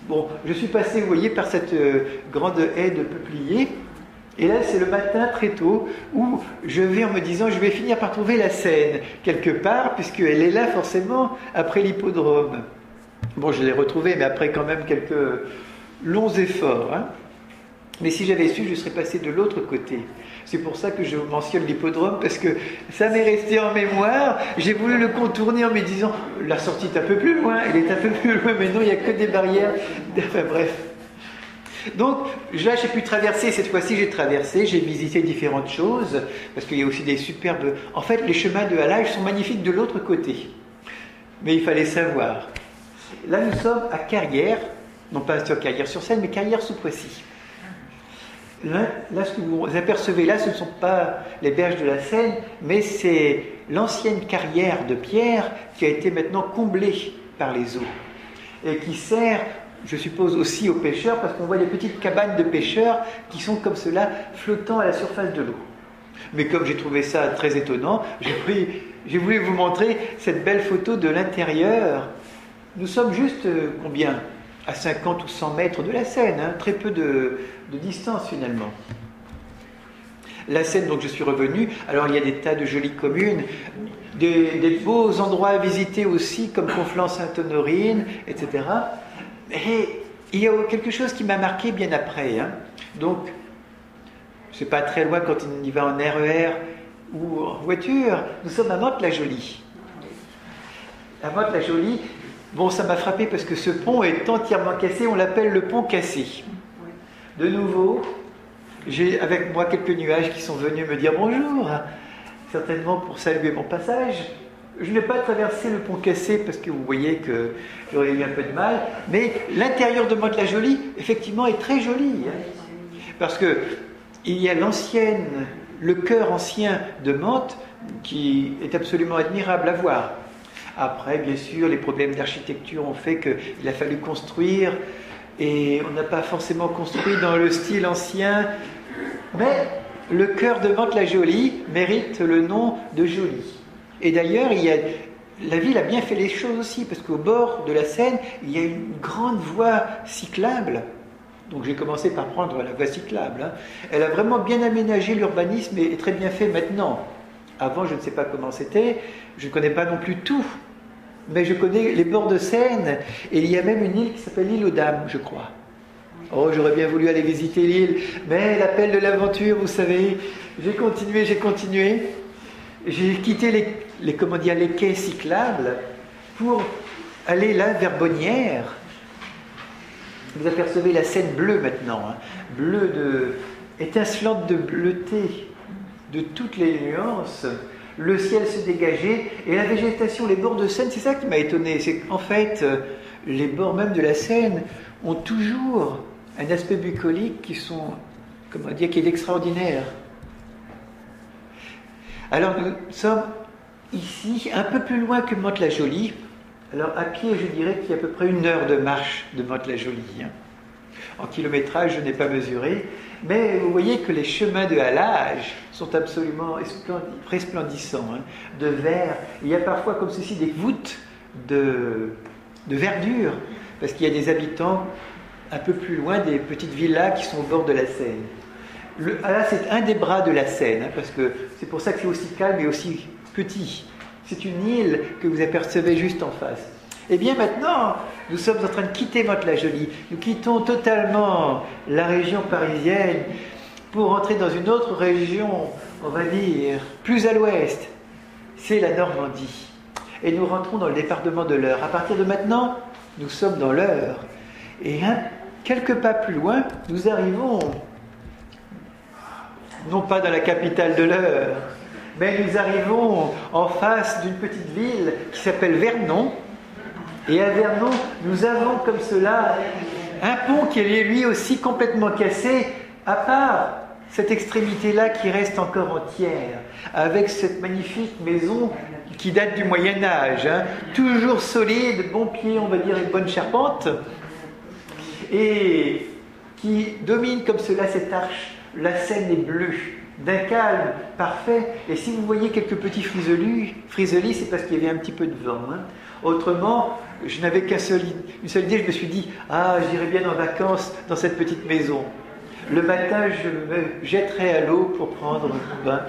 Bon, je suis passé, vous voyez, par cette grande haie de peupliers. Et là, c'est le matin très tôt où je vais en me disant, je vais finir par trouver la Seine quelque part, puisqu'elle est là forcément après l'hippodrome. Bon, je l'ai retrouvée, mais après quand même quelques longs efforts. Hein. Mais si j'avais su, je serais passé de l'autre côté. C'est pour ça que je mentionne l'hippodrome, parce que ça m'est resté en mémoire. J'ai voulu le contourner en me disant, la sortie est un peu plus loin, elle est un peu plus loin, mais non, il n'y a que des barrières. Enfin bref. Donc là j'ai pu traverser, cette fois-ci j'ai traversé, j'ai visité différentes choses, parce qu'il y a aussi des superbes... En fait les chemins de halage sont magnifiques de l'autre côté, mais il fallait savoir. Là nous sommes à Carrières, non pas sur Carrières-sur-Seine, mais Carrières-sous-Poissy. Là ce que vous apercevez là, ce ne sont pas les berges de la Seine, mais c'est l'ancienne carrière de pierre qui a été maintenant comblée par les eaux, et qui sert... je suppose aussi aux pêcheurs, parce qu'on voit des petites cabanes de pêcheurs qui sont comme cela, flottant à la surface de l'eau. Mais comme j'ai trouvé ça très étonnant, j'ai voulu vous montrer cette belle photo de l'intérieur. Nous sommes juste, combien? À 50 ou 100 mètres de la Seine, hein, très peu de distance finalement. La Seine, donc je suis revenu, alors il y a des tas de jolies communes, des beaux endroits à visiter aussi, comme Conflans-Sainte-Honorine, etc. Et il y a quelque chose qui m'a marqué bien après. Hein. Donc, c'est pas très loin quand on y va en RER ou en voiture. Nous sommes à Mantes-la-Jolie. À Mantes-la-Jolie, bon, ça m'a frappé parce que ce pont est entièrement cassé. On l'appelle le pont cassé. De nouveau, j'ai avec moi quelques nuages qui sont venus me dire bonjour, certainement pour saluer mon passage. Je n'ai pas traversé le pont cassé parce que vous voyez que j'aurais eu un peu de mal, mais l'intérieur de Mantes-la-Jolie, effectivement, est très joli. Hein, parce que il y a le chœur ancien de Mantes qui est absolument admirable à voir. Après, bien sûr, les problèmes d'architecture ont fait qu'il a fallu construire, et on n'a pas forcément construit dans le style ancien, mais le chœur de Mantes-la-Jolie mérite le nom de Jolie. Et d'ailleurs, la ville a bien fait les choses aussi, parce qu'au bord de la Seine, il y a une grande voie cyclable. Donc j'ai commencé par prendre la voie cyclable. Hein. Elle a vraiment bien aménagé l'urbanisme et très bien fait maintenant. Avant, je ne sais pas comment c'était, je ne connais pas non plus tout, mais je connais les bords de Seine, et il y a même une île qui s'appelle l'île aux Dames, je crois. Oh, j'aurais bien voulu aller visiter l'île, mais l'appel de l'aventure, vous savez, j'ai continué. J'ai quitté les quais cyclables pour aller là vers Bonnières. Vous apercevez la Seine bleue maintenant, hein, bleue étincelante de bleuté, de toutes les nuances. Le ciel se dégageait et la végétation, les bords de Seine, c'est ça qui m'a étonné. C'est qu'en fait, les bords même de la Seine ont toujours un aspect bucolique qui est extraordinaire. Alors nous sommes ici, un peu plus loin que Mantes-la-Jolie. Alors à pied, je dirais qu'il y a à peu près 1 heure de marche de Mantes-la-Jolie. Hein. En kilométrage, je n'ai pas mesuré. Mais vous voyez que les chemins de halage sont absolument resplendissants, hein, de vert. Il y a parfois comme ceci des voûtes de verdure, parce qu'il y a des habitants un peu plus loin des petites villas qui sont au bord de la Seine. Là, c'est un des bras de la Seine, hein, parce que c'est pour ça que c'est aussi calme et aussi petit. C'est une île que vous apercevez juste en face. Eh bien maintenant, nous sommes en train de quitter Mantes-la-Jolie. Nous quittons totalement la région parisienne pour entrer dans une autre région, on va dire, plus à l'ouest. C'est la Normandie. Et nous rentrons dans le département de l'Eure. À partir de maintenant, nous sommes dans l'Eure. Et quelques pas plus loin, nous arrivons, non pas dans la capitale de l'Eure, mais nous arrivons en face d'une petite ville qui s'appelle Vernon. Et à Vernon, nous avons comme cela un pont qui est lui aussi complètement cassé, à part cette extrémité-là qui reste encore entière, avec cette magnifique maison qui date du Moyen-Âge, hein, toujours solide, bon pied, on va dire, et bonne charpente, et qui domine comme cela cette arche. La Seine est bleue, d'un calme parfait, et si vous voyez quelques petits friselis, c'est parce qu'il y avait un petit peu de vent. Hein. Autrement, je n'avais une seule idée, je me suis dit, j'irai bien en vacances dans cette petite maison. Le matin, je me jetterai à l'eau pour prendre mon bain.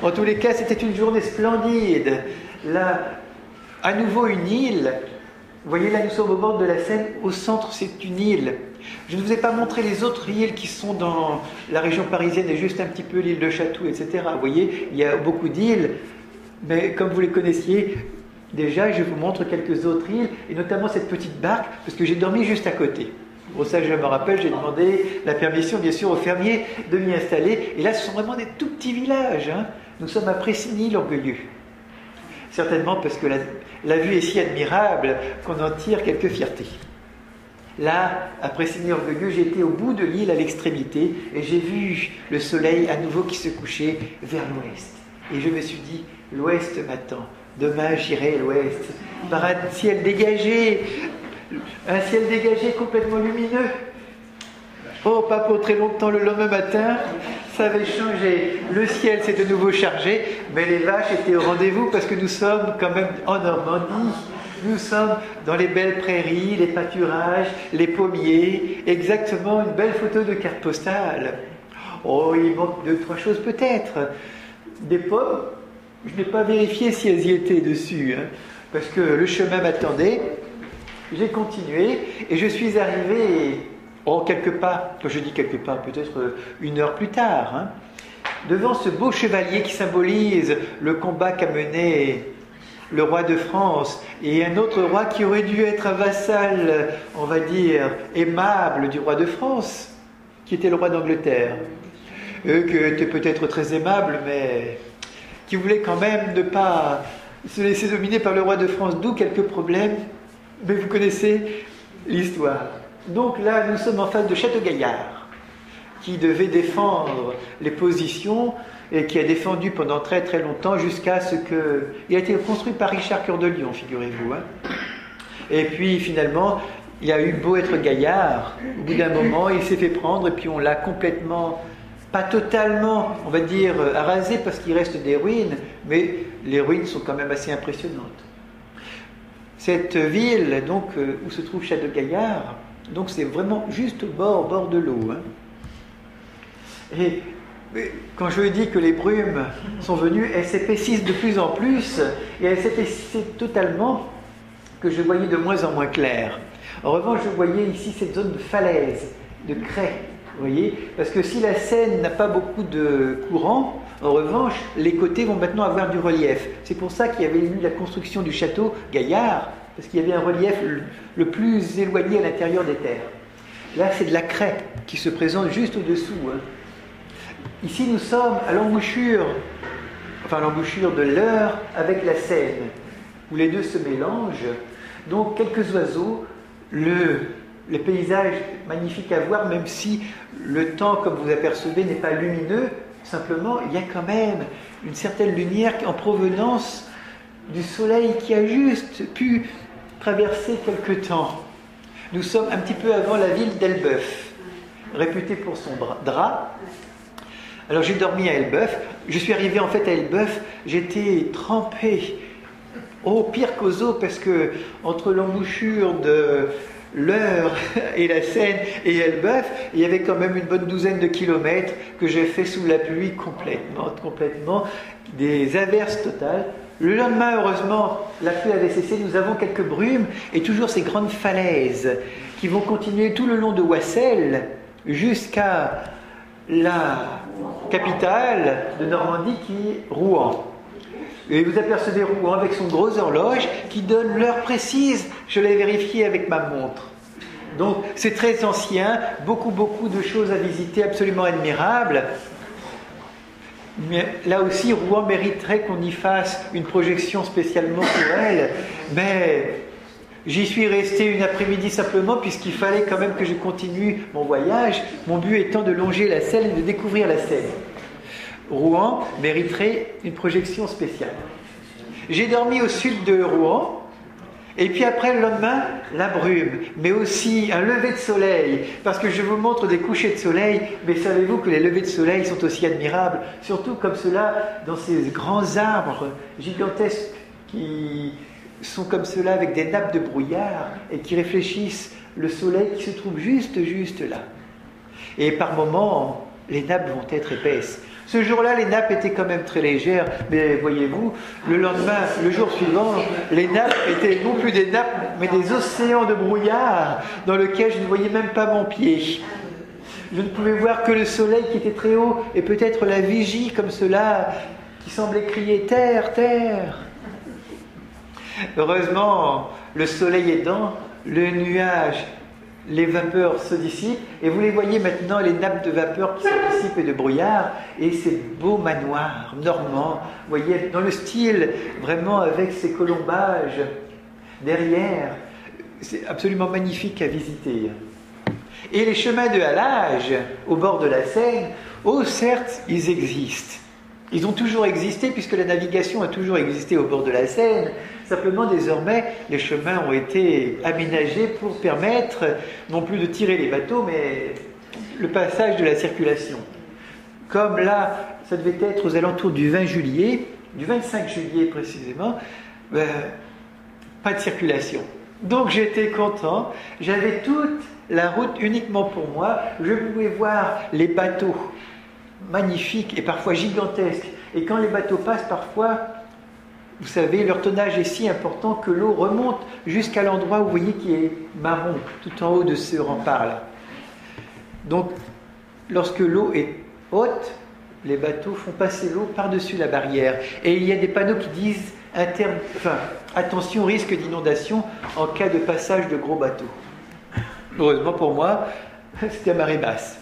En tous les cas, c'était une journée splendide. Là, à nouveau une île. Vous voyez, là, nous sommes au bord de la Seine. Au centre, c'est une île. Je ne vous ai pas montré les autres îles qui sont dans la région parisienne et juste un petit peu l'île de Chatou, etc. Vous voyez, il y a beaucoup d'îles. Mais comme vous les connaissiez, déjà, je vous montre quelques autres îles, et notamment cette petite barque, parce que j'ai dormi juste à côté. Pour ça, je me rappelle, j'ai demandé la permission, bien sûr, aux fermiers de m'y installer. Et là, ce sont vraiment des tout petits villages. Hein. Nous sommes à Pressigny-l'Orgueilleux. Certainement parce que la vue est si admirable qu'on en tire quelques fiertés. Là, à Pressigny-l'Orgueilleux, j'étais au bout de l'île, à l'extrémité, et j'ai vu le soleil à nouveau qui se couchait vers l'ouest. Et je me suis dit, l'ouest m'attend. Demain, j'irai à l'ouest, par un ciel dégagé. Un ciel dégagé complètement lumineux. Oh, pas pour très longtemps, le lendemain matin, ça avait changé. Le ciel s'est de nouveau chargé, mais les vaches étaient au rendez-vous parce que nous sommes quand même en Normandie. Nous sommes dans les belles prairies, les pâturages, les pommiers. Exactement, une belle photo de carte postale. Oh, il manque 2-3 choses peut-être. Des pommes, je n'ai pas vérifié si elles y étaient dessus, hein, parce que le chemin m'attendait. J'ai continué et je suis arrivé, quelque part, quand je dis quelque part, peut-être 1 heure plus tard, hein, devant ce beau chevalier qui symbolise le combat qu'a mené le roi de France et un autre roi qui aurait dû être un vassal, on va dire, aimable du roi de France, qui était le roi d'Angleterre. Qui était peut-être très aimable, mais qui voulait quand même ne pas se laisser dominer par le roi de France, d'où quelques problèmes. Mais vous connaissez l'histoire. Donc là, nous sommes en face de Château-Gaillard, qui devait défendre les positions et qui a défendu pendant très très longtemps jusqu'à ce que... Il a été construit par Richard Cœur de Lion, figurez-vous. Hein. Et puis finalement, il a eu beau être gaillard, au bout d'un moment, il s'est fait prendre et puis on l'a complètement, pas totalement, on va dire, arasé parce qu'il reste des ruines, mais les ruines sont quand même assez impressionnantes. Cette ville, donc, où se trouve Château-Gaillard, donc c'est vraiment juste au bord de l'eau. Hein. Et quand je dis que les brumes sont venues, elles s'épaississent de plus en plus, et elles s'épaississaient totalement, que je voyais de moins en moins clair. En revanche, je voyais ici cette zone de falaise, de craie, vous voyez, parce que si la Seine n'a pas beaucoup de courant, en revanche, les côtés vont maintenant avoir du relief. C'est pour ça qu'il y avait eu la construction du château Gaillard, parce qu'il y avait un relief le plus éloigné à l'intérieur des terres. Là, c'est de la craie qui se présente juste au-dessous. Hein. Ici, nous sommes à l'embouchure de l'Eure avec la Seine, où les deux se mélangent. Donc, quelques oiseaux, les paysages magnifiques à voir, même si le temps, comme vous apercevez, n'est pas lumineux. Simplement, il y a quand même une certaine lumière en provenance du soleil qui a juste pu traverser quelque temps. Nous sommes un petit peu avant la ville d'Elbeuf, réputée pour son drap. Alors j'ai dormi à Elbeuf. Je suis arrivé en fait à Elbeuf, j'étais trempé, pire qu'aux eaux, parce que entre l'embouchure l'Eure et la Seine et Elbeuf. Il y avait quand même une bonne douzaine de kilomètres que j'ai fait sous la pluie complètement, des averses totales. Le lendemain, heureusement, la pluie avait cessé, nous avons quelques brumes et toujours ces grandes falaises qui vont continuer tout le long de Oissel jusqu'à la capitale de Normandie qui est Rouen. Et vous apercevez Rouen avec son gros horloge qui donne l'heure précise. Je l'ai vérifié avec ma montre. Donc c'est très ancien, beaucoup de choses à visiter, absolument admirables. Mais là aussi, Rouen mériterait qu'on y fasse une projection spécialement pour elle. Mais j'y suis resté une après-midi simplement puisqu'il fallait quand même que je continue mon voyage. Mon but étant de longer la Seine et de découvrir la Seine. Rouen mériterait une projection spéciale. J'ai dormi au sud de Rouen. Et puis après, le lendemain, la brume, mais aussi un lever de soleil, parce que je vous montre des couchers de soleil, mais savez-vous que les levers de soleil sont aussi admirables, surtout comme cela, dans ces grands arbres gigantesques qui sont comme cela avec des nappes de brouillard et qui réfléchissent le soleil qui se trouve juste là. Et par moments, les nappes vont être épaisses. Ce jour-là, les nappes étaient quand même très légères, mais voyez-vous, le lendemain, le jour suivant, les nappes étaient non plus des nappes, mais des océans de brouillard dans lesquels je ne voyais même pas mon pied. Je ne pouvais voir que le soleil qui était très haut et peut-être la vigie comme cela qui semblait crier « Terre, terre !» Heureusement, le soleil aidant, le nuage, les vapeurs se dissipent et vous les voyez maintenant, les nappes de vapeur qui se dissipent et de brouillard et ces beaux manoirs normands, vous voyez, dans le style vraiment avec ces colombages derrière, c'est absolument magnifique à visiter. Et les chemins de halage au bord de la Seine, oh certes, ils existent. Ils ont toujours existé puisque la navigation a toujours existé au bord de la Seine. Simplement, désormais, les chemins ont été aménagés pour permettre non plus de tirer les bateaux, mais le passage de la circulation. Comme là, ça devait être aux alentours du 20 juillet, du 25 juillet précisément, pas de circulation. Donc j'étais content, j'avais toute la route uniquement pour moi, je pouvais voir les bateaux magnifiques et parfois gigantesques. Et quand les bateaux passent, parfois, vous savez, leur tonnage est si important que l'eau remonte jusqu'à l'endroit où vous voyez qui est marron, tout en haut de ce rempart-là. Donc, lorsque l'eau est haute, les bateaux font passer l'eau par-dessus la barrière. Et il y a des panneaux qui disent attention, risque d'inondation en cas de passage de gros bateaux. Heureusement pour moi, c'était à marée basse.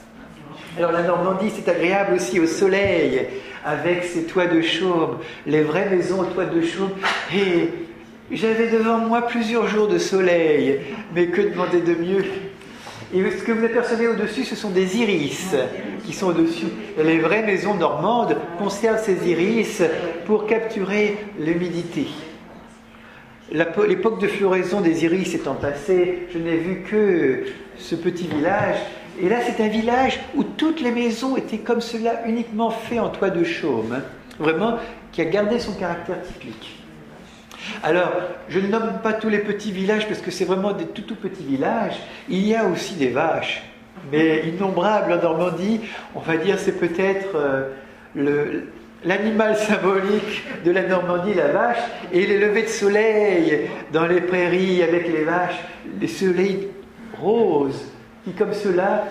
Alors la Normandie, c'est agréable aussi au soleil, avec ses toits de chaume, les vraies maisons aux toits de chaume. Et j'avais devant moi plusieurs jours de soleil, mais que demander de mieux? Et ce que vous apercevez au-dessus, ce sont des iris qui sont au-dessus. Et les vraies maisons normandes conservent ces iris pour capturer l'humidité. L'époque de floraison des iris étant passée, je n'ai vu que ce petit village. Et là, c'est un village où toutes les maisons étaient comme cela, uniquement faites en toit de chaume. Vraiment, qui a gardé son caractère typique. Alors, je ne nomme pas tous les petits villages parce que c'est vraiment des tout petits villages. Il y a aussi des vaches, mais innombrables en Normandie. On va dire c'est peut-être l'animal symbolique de la Normandie, la vache, et les levées de soleil dans les prairies avec les vaches, les soleils roses qui comme cela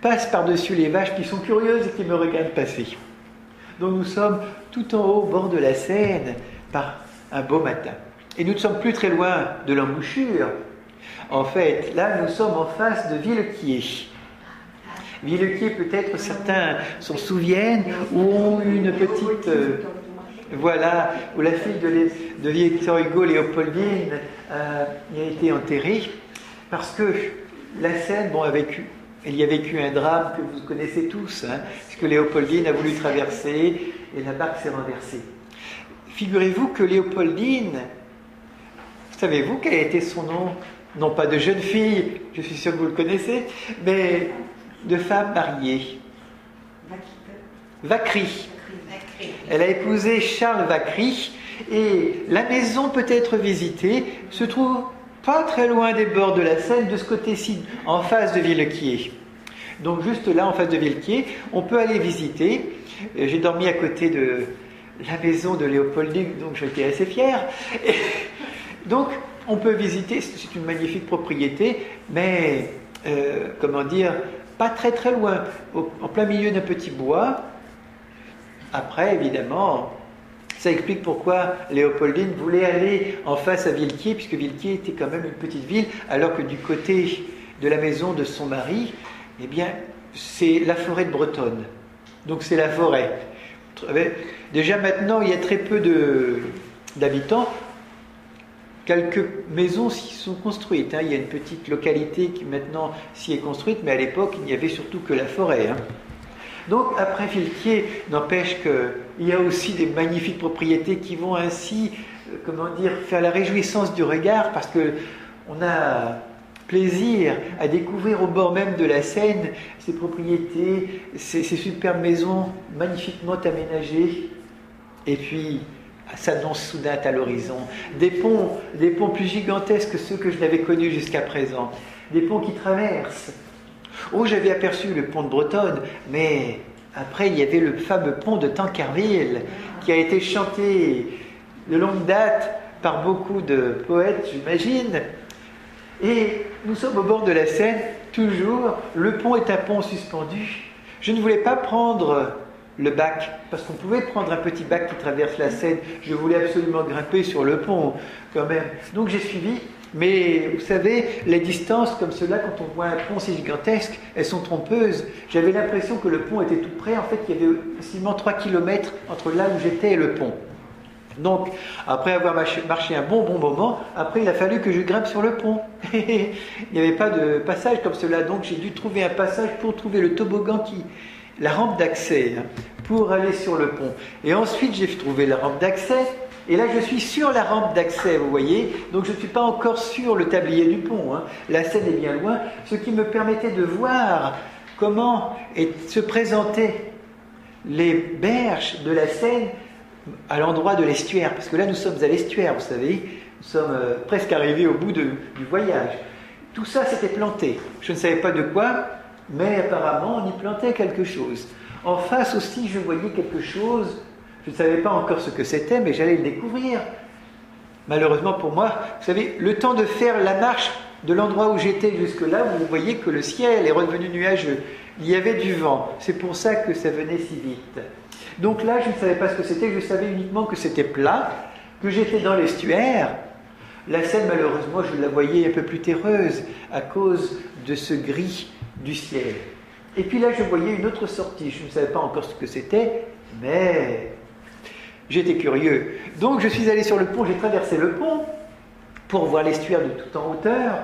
passent par-dessus les vaches qui sont curieuses et qui me regardent passer. Donc nous sommes tout en haut au bord de la Seine par un beau matin. Et nous ne sommes plus très loin de l'embouchure. En fait, là, nous sommes en face de Villequier. Villequier, peut-être certains s'en souviennent, où ont eu une petite... voilà, où la fille de Victor Hugo, Léopoldine, y a été enterrée. Parce que la Seine, il y a vécu un drame que vous connaissez tous, puisque Léopoldine a voulu traverser et la barque s'est renversée. Figurez-vous que Léopoldine, savez-vous quel a été son nom? Non pas de jeune fille, je suis sûr que vous le connaissez, mais de femme mariée. Vacquerie. Elle a épousé Charles Vacquerie et la maison peut être visitée, se trouve pas très loin des bords de la Seine, de ce côté-ci, en face de Villequier. Donc juste là, en face de Villequier, on peut aller visiter. J'ai dormi à côté de la maison de Léopoldine, donc j'étais assez fier. Et donc, on peut visiter, c'est une magnifique propriété, mais, comment dire, pas très très loin, en plein milieu d'un petit bois. Après, évidemment, ça explique pourquoi Léopoldine voulait aller en face à Villequier, puisque Villequier était quand même une petite ville, alors que du côté de la maison de son mari, eh bien, c'est la forêt de Bretonne. Donc c'est la forêt. Déjà maintenant, il y a très peu d'habitants. Quelques maisons s'y sont construites. Il y a une petite localité qui maintenant s'y est construite, mais à l'époque, il n'y avait surtout que la forêt. Donc après Villequier, n'empêche qu'il y a aussi des magnifiques propriétés qui vont ainsi, comment dire, faire la réjouissance du regard, parce qu'on a plaisir à découvrir au bord même de la Seine ces propriétés, ces superbes maisons magnifiquement aménagées. Et puis, s'annonce soudain à l'horizon des ponts plus gigantesques que ceux que je n'avais connus jusqu'à présent, des ponts qui traversent. Oh, j'avais aperçu le pont de Bretonne, mais après il y avait le fameux pont de Tancarville qui a été chanté de longue date par beaucoup de poètes, j'imagine. Et nous sommes au bord de la Seine, toujours, le pont est un pont suspendu. Je ne voulais pas prendre le bac, parce qu'on pouvait prendre un petit bac qui traverse la Seine. Je voulais absolument grimper sur le pont, quand même. Donc j'ai suivi, mais vous savez, les distances comme cela, quand on voit un pont si gigantesque, elles sont trompeuses. J'avais l'impression que le pont était tout près. En fait, il y avait facilement 3 km entre là où j'étais et le pont. Donc, après avoir marché un bon moment, après il a fallu que je grimpe sur le pont. Il n'y avait pas de passage comme cela, donc j'ai dû trouver un passage pour trouver le toboggan, la rampe d'accès, pour aller sur le pont. Et ensuite j'ai trouvé la rampe d'accès, et là je suis sur la rampe d'accès, vous voyez, donc je ne suis pas encore sur le tablier du pont. La Seine est bien loin, ce qui me permettait de voir comment se présentaient les berges de la Seine à l'endroit de l'estuaire, parce que là nous sommes à l'estuaire, vous savez, nous sommes presque arrivés au bout du voyage. Tout ça s'était planté, je ne savais pas de quoi, mais apparemment on y plantait quelque chose. En face aussi je voyais quelque chose, je ne savais pas encore ce que c'était, mais j'allais le découvrir. Malheureusement pour moi, vous savez, le temps de faire la marche de l'endroit où j'étais jusque là, vous voyez que le ciel est redevenu nuageux, il y avait du vent, c'est pour ça que ça venait si vite. Donc là, je ne savais pas ce que c'était, je savais uniquement que c'était plat, que j'étais dans l'estuaire. La Seine, malheureusement, je la voyais un peu plus terreuse à cause de ce gris du ciel. Et puis là, je voyais une autre sortie. Je ne savais pas encore ce que c'était, mais j'étais curieux. Donc je suis allé sur le pont, j'ai traversé le pont pour voir l'estuaire de tout en hauteur.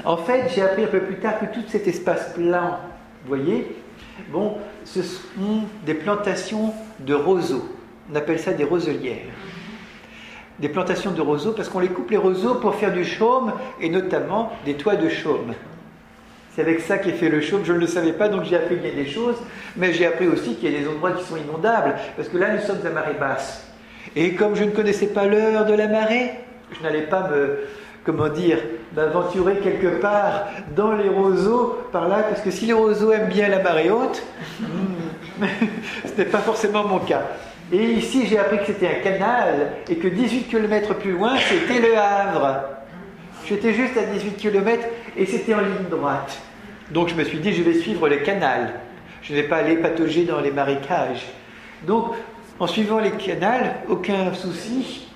En fait, j'ai appris un peu plus tard que tout cet espace plat, vous voyez, bon, ce sont des plantations de roseaux. On appelle ça des roselières. Des plantations de roseaux parce qu'on les coupe les roseaux pour faire du chaume et notamment des toits de chaume. C'est avec ça qu'est fait le chaume. Je ne le savais pas, donc j'ai appris bien des choses. Mais j'ai appris aussi qu'il y a des endroits qui sont inondables parce que là, nous sommes à marée basse. Et comme je ne connaissais pas l'heure de la marée, je n'allais pas m'aventurer quelque part dans les roseaux par là, parce que si les roseaux aiment bien la marée haute, ce n'est pas forcément mon cas. Et ici, j'ai appris que c'était un canal et que 18 km plus loin, c'était le Havre. J'étais juste à 18 km et c'était en ligne droite. Donc je me suis dit, je vais suivre le canal. Je ne vais pas aller patauger dans les marécages. Donc, en suivant les canals, aucun souci,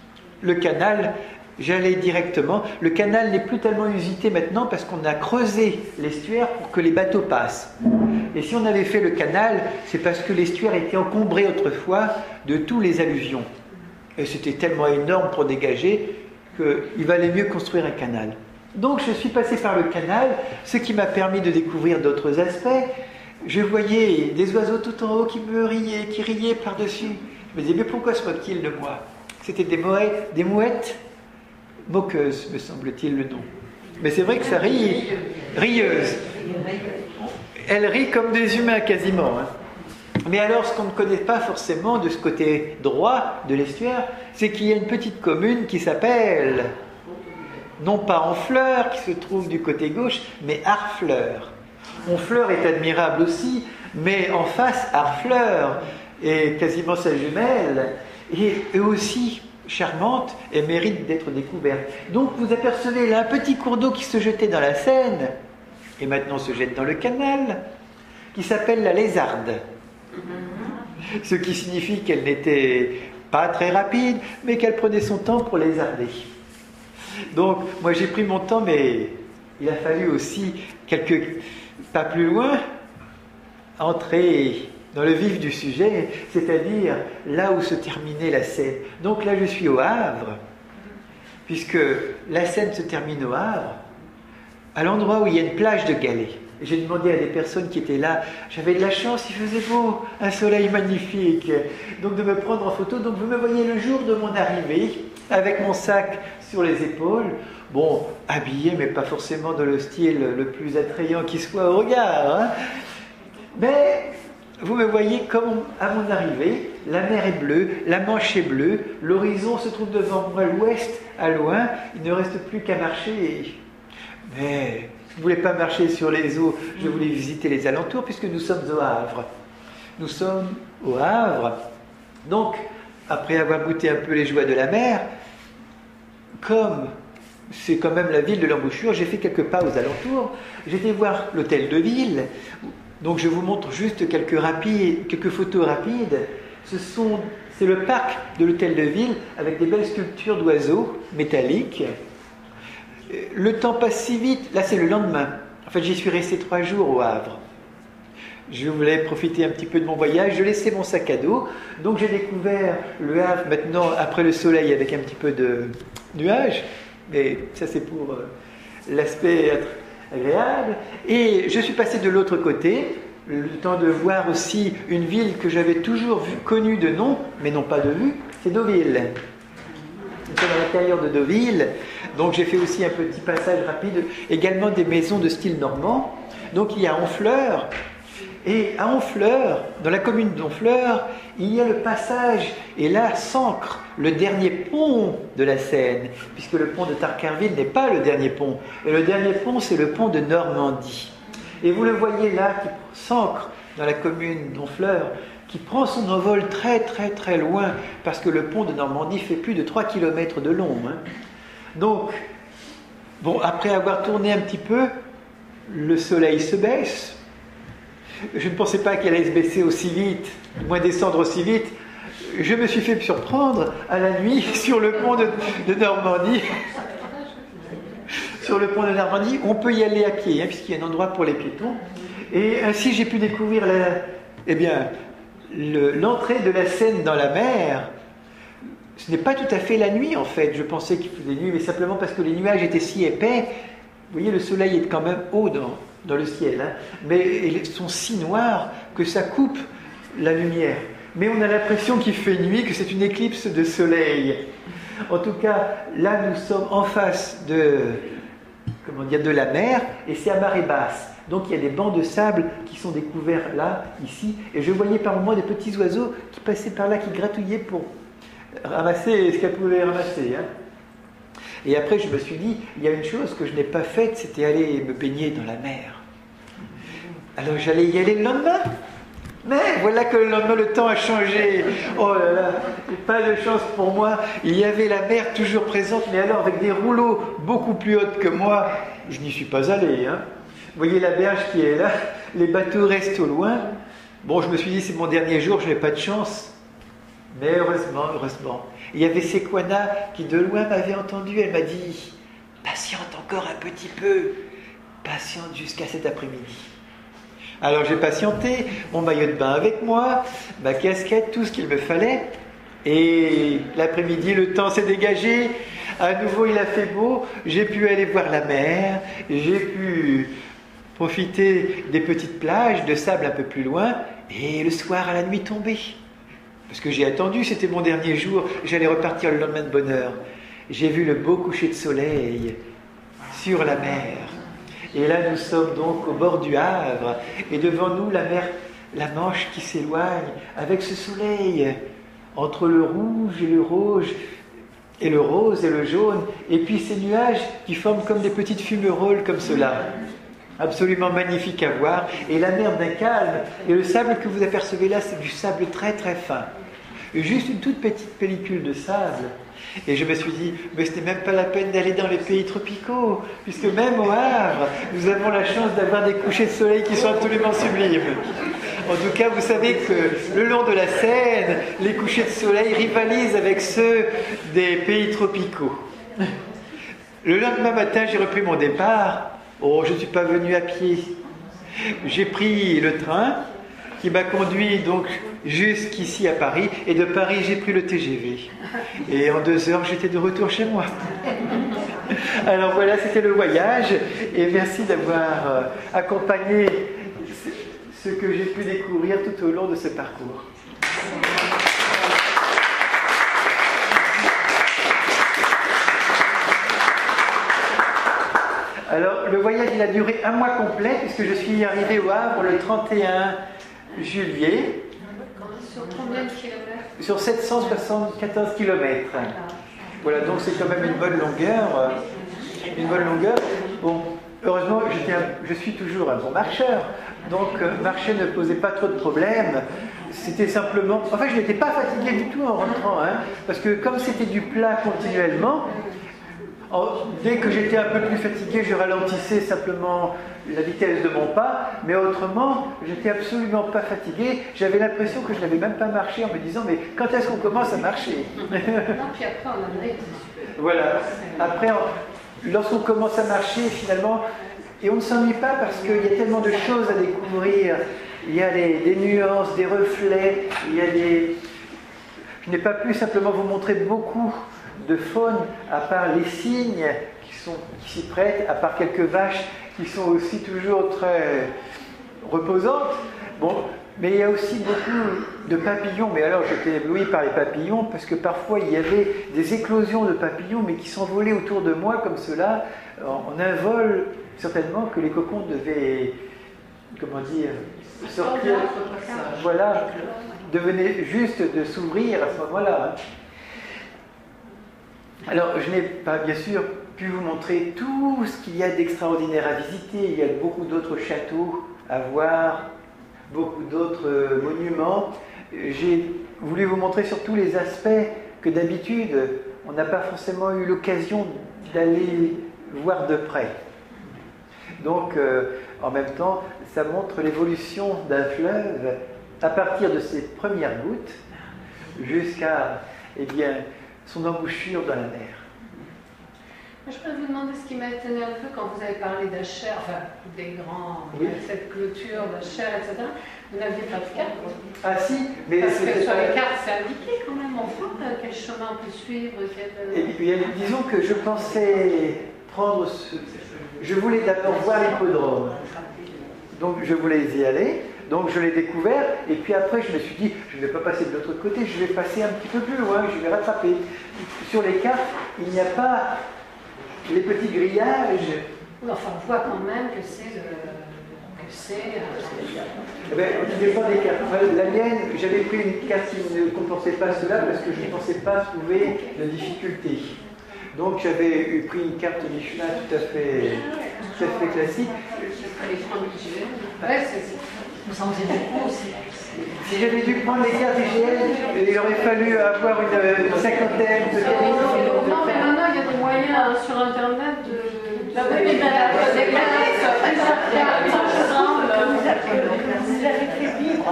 le canal, j'allais directement. Le canal n'est plus tellement usité maintenant parce qu'on a creusé l'estuaire pour que les bateaux passent. Et si on avait fait le canal, c'est parce que l'estuaire était encombré autrefois de tous les alluvions. Et c'était tellement énorme pour dégager qu'il valait mieux construire un canal. Donc je suis passé par le canal, ce qui m'a permis de découvrir d'autres aspects. Je voyais des oiseaux tout en haut qui riaient par-dessus. Je me disais, mais pourquoi se moquent-ils de moi? C'était des mouettes moqueuses, me semble-t-il le nom. Mais c'est vrai que ça rit, rieuse. Elle rit comme des humains quasiment. Mais alors, ce qu'on ne connaît pas forcément de ce côté droit de l'estuaire, c'est qu'il y a une petite commune qui s'appelle non pas Honfleur qui se trouve du côté gauche, mais Harfleur. Honfleur est admirable aussi, mais en face, Harfleur est quasiment sa jumelle, et eux aussi charmante et mérite d'être découverte. Donc vous apercevez là un petit cours d'eau qui se jetait dans la Seine, et maintenant se jette dans le canal, qui s'appelle la Lézarde. Ce qui signifie qu'elle n'était pas très rapide, mais qu'elle prenait son temps pour lézarder. Donc moi j'ai pris mon temps, mais il a fallu aussi quelques pas plus loin entrer dans le vif du sujet, c'est-à-dire là où se terminait la Seine. Donc là je suis au Havre, puisque la Seine se termine au Havre, à l'endroit où il y a une plage de galets. J'ai demandé à des personnes qui étaient là, j'avais de la chance, il faisait beau, un soleil magnifique, donc de me prendre en photo. Donc vous me voyez le jour de mon arrivée, avec mon sac sur les épaules, bon, habillé, mais pas forcément dans le style le plus attrayant qui soit au regard, hein. Mais vous me voyez comme à mon arrivée, la mer est bleue, la Manche est bleue, l'horizon se trouve devant moi, l'ouest à loin, il ne reste plus qu'à marcher. Mais je ne voulais pas marcher sur les eaux, je voulais visiter les alentours puisque nous sommes au Havre. Nous sommes au Havre. Donc, après avoir goûté un peu les joies de la mer, comme c'est quand même la ville de l'embouchure, j'ai fait quelques pas aux alentours. J'étais voir l'hôtel de ville. Donc je vous montre juste quelques photos rapides. C'est le parc de l'hôtel de ville avec des belles sculptures d'oiseaux métalliques. Le temps passe si vite. Là, c'est le lendemain. En fait, j'y suis resté 3 jours au Havre. Je voulais profiter un petit peu de mon voyage. Je laissais mon sac à dos. Donc, j'ai découvert le Havre maintenant, après le soleil, avec un petit peu de nuages. Mais ça, c'est pour l'aspect agréable. Et je suis passé de l'autre côté, le temps de voir aussi une ville que j'avais toujours connue de nom, mais non pas de vue. C'est Deauville. Nous sommes à l'intérieur de Deauville. Donc j'ai fait aussi un petit passage rapide, également des maisons de style normand. Donc il y a Honfleur, et à Honfleur, dans la commune d'Honfleur, il y a le passage, et là s'ancre le dernier pont de la Seine, puisque le pont de Tarcarville n'est pas le dernier pont, et le dernier pont c'est le pont de Normandie. Et vous le voyez là, qui s'ancre dans la commune d'Honfleur, qui prend son envol très très très loin, parce que le pont de Normandie fait plus de 3 km de long, hein. Donc, bon, après avoir tourné un petit peu, le soleil se baisse. Je ne pensais pas qu'il allait se baisser aussi vite, moins descendre aussi vite. Je me suis fait surprendre à la nuit sur le pont de Normandie. Sur le pont de Normandie, on peut y aller à pied, hein, puisqu'il y a un endroit pour les piétons. Et ainsi, j'ai pu découvrir l'entrée de la Seine dans la mer. Ce n'est pas tout à fait la nuit en fait, je pensais qu'il faisait nuit, mais simplement parce que les nuages étaient si épais. Vous voyez, le soleil est quand même haut dans le ciel, hein, mais ils sont si noirs que ça coupe la lumière. Mais on a l'impression qu'il fait nuit, que c'est une éclipse de soleil. En tout cas, là nous sommes en face de la mer, et c'est à marée basse. Donc il y a des bancs de sable qui sont découverts là, ici, et je voyais par moments des petits oiseaux qui passaient par là, qui gratouillaient pour ramasser ce qu'elle pouvait ramasser, hein. Et après je me suis dit, il y a une chose que je n'ai pas faite, c'était aller me baigner dans la mer. Alors j'allais y aller le lendemain, mais voilà que le lendemain le temps a changé. Oh là là, pas de chance pour moi, il y avait la mer toujours présente, mais alors avec des rouleaux beaucoup plus hautes que moi. Je n'y suis pas allé, hein. Vous voyez la berge qui est là, les bateaux restent au loin. Bon, je me suis dit, c'est mon dernier jour, je n'ai pas de chance. Mais heureusement. Il y avait Sequana qui de loin m'avait entendu, elle m'a dit « Patiente encore un petit peu, patiente jusqu'à cet après-midi. » Alors j'ai patienté, mon maillot de bain avec moi, ma casquette, tout ce qu'il me fallait. Et l'après-midi, le temps s'est dégagé, à nouveau il a fait beau, j'ai pu aller voir la mer, j'ai pu profiter des petites plages de sable un peu plus loin, et le soir à la nuit tombée. Parce que j'ai attendu, c'était mon dernier jour, j'allais repartir le lendemain de bonne heure. J'ai vu le beau coucher de soleil sur la mer. Et là, nous sommes donc au bord du Havre, et devant nous, la mer, la Manche qui s'éloigne, avec ce soleil, entre le rouge et le rouge, et le rose et le jaune, et puis ces nuages qui forment comme des petites fumerolles comme cela. Absolument magnifique à voir. Et la mer d'un calme. Et le sable que vous apercevez là, c'est du sable très très fin. Et juste une toute petite pellicule de sable. Et je me suis dit, mais ce n'est même pas la peine d'aller dans les pays tropicaux, puisque même au Havre, nous avons la chance d'avoir des couchers de soleil qui sont absolument sublimes. En tout cas, vous savez que le long de la Seine, les couchers de soleil rivalisent avec ceux des pays tropicaux. Le lendemain matin, j'ai repris mon départ. Oh, je ne suis pas venu à pied. J'ai pris le train qui m'a conduit donc jusqu'ici à Paris. Et de Paris, j'ai pris le TGV. Et en 2 heures, j'étais de retour chez moi. Alors voilà, c'était le voyage. Et merci d'avoir accompagné ce que j'ai pu découvrir tout au long de ce parcours. Alors, le voyage, il a duré 1 mois complet, puisque je suis arrivé au Havre le 31 juillet. Sur combien de kilomètres? Sur 774 km. Voilà, donc c'est quand même une bonne longueur. Une bonne longueur. Bon, heureusement, je suis toujours un bon marcheur. Donc, marcher ne posait pas trop de problèmes. C'était simplement... Enfin, je n'étais pas fatigué du tout en rentrant, hein, parce que comme c'était du plat continuellement... Dès que j'étais un peu plus fatigué, je ralentissais simplement la vitesse de mon pas, mais autrement, j'étais absolument pas fatigué. J'avais l'impression que je n'avais même pas marché en me disant, mais quand est-ce qu'on commence à marcher? Non, puis après, on en est. Voilà. Après, lorsqu'on commence à marcher, finalement, et on ne s'ennuie pas parce qu'il y a tellement de choses à découvrir. Il y a des nuances, des reflets, il y a des... Je n'ai pas pu simplement vous montrer beaucoup de faune, à part les cygnes qui s'y prêtent, à part quelques vaches qui sont aussi toujours très reposantes. Bon, mais il y a aussi beaucoup de papillons. Mais alors j'étais ébloui par les papillons parce que parfois il y avait des éclosions de papillons, mais qui s'envolaient autour de moi comme cela, en un vol certainement que les cocons devaient, comment dire, sortir. Voilà, devenait juste de s'ouvrir à ce moment-là. Alors, je n'ai pas, bien sûr, pu vous montrer tout ce qu'il y a d'extraordinaire à visiter. Il y a beaucoup d'autres châteaux à voir, beaucoup d'autres monuments. J'ai voulu vous montrer surtout les aspects que d'habitude, on n'a pas forcément eu l'occasion d'aller voir de près. Donc, en même temps, ça montre l'évolution d'un fleuve à partir de ses premières gouttes jusqu'à, eh bien, son embouchure dans la mer. Je peux vous demander ce qui m'a étonné un peu quand vous avez parlé d'Acher, enfin des grands, oui. Cette clôture d'Acher, etc. Vous n'aviez pas de carte? Ah si, mais parce que sur les cartes c'est indiqué quand même, on voit quel chemin on peut suivre. Et puis, disons que je pensais prendre je voulais d'abord voir l'hippodrome. Donc je voulais y aller. Donc je l'ai découvert, et puis après je me suis dit, je ne vais pas passer de l'autre côté, je vais passer un petit peu plus loin, je vais rattraper. Sur les cartes, il n'y a pas les petits grillages. Enfin, on voit quand même que c'est Eh bien, il dépend des cartes. Enfin, la mienne, j'avais pris une carte qui ne comportait pas cela parce que je ne pensais pas trouver de difficulté. Donc j'avais pris une carte Michelin tout à fait classique. Ouais, vous en faisait beaucoup aussi. Si j'avais dû prendre les cartes IGN, il aurait fallu avoir une cinquantaine de cartes. Non, mais maintenant il y a des moyens sur Internet de vous avez fait vivre.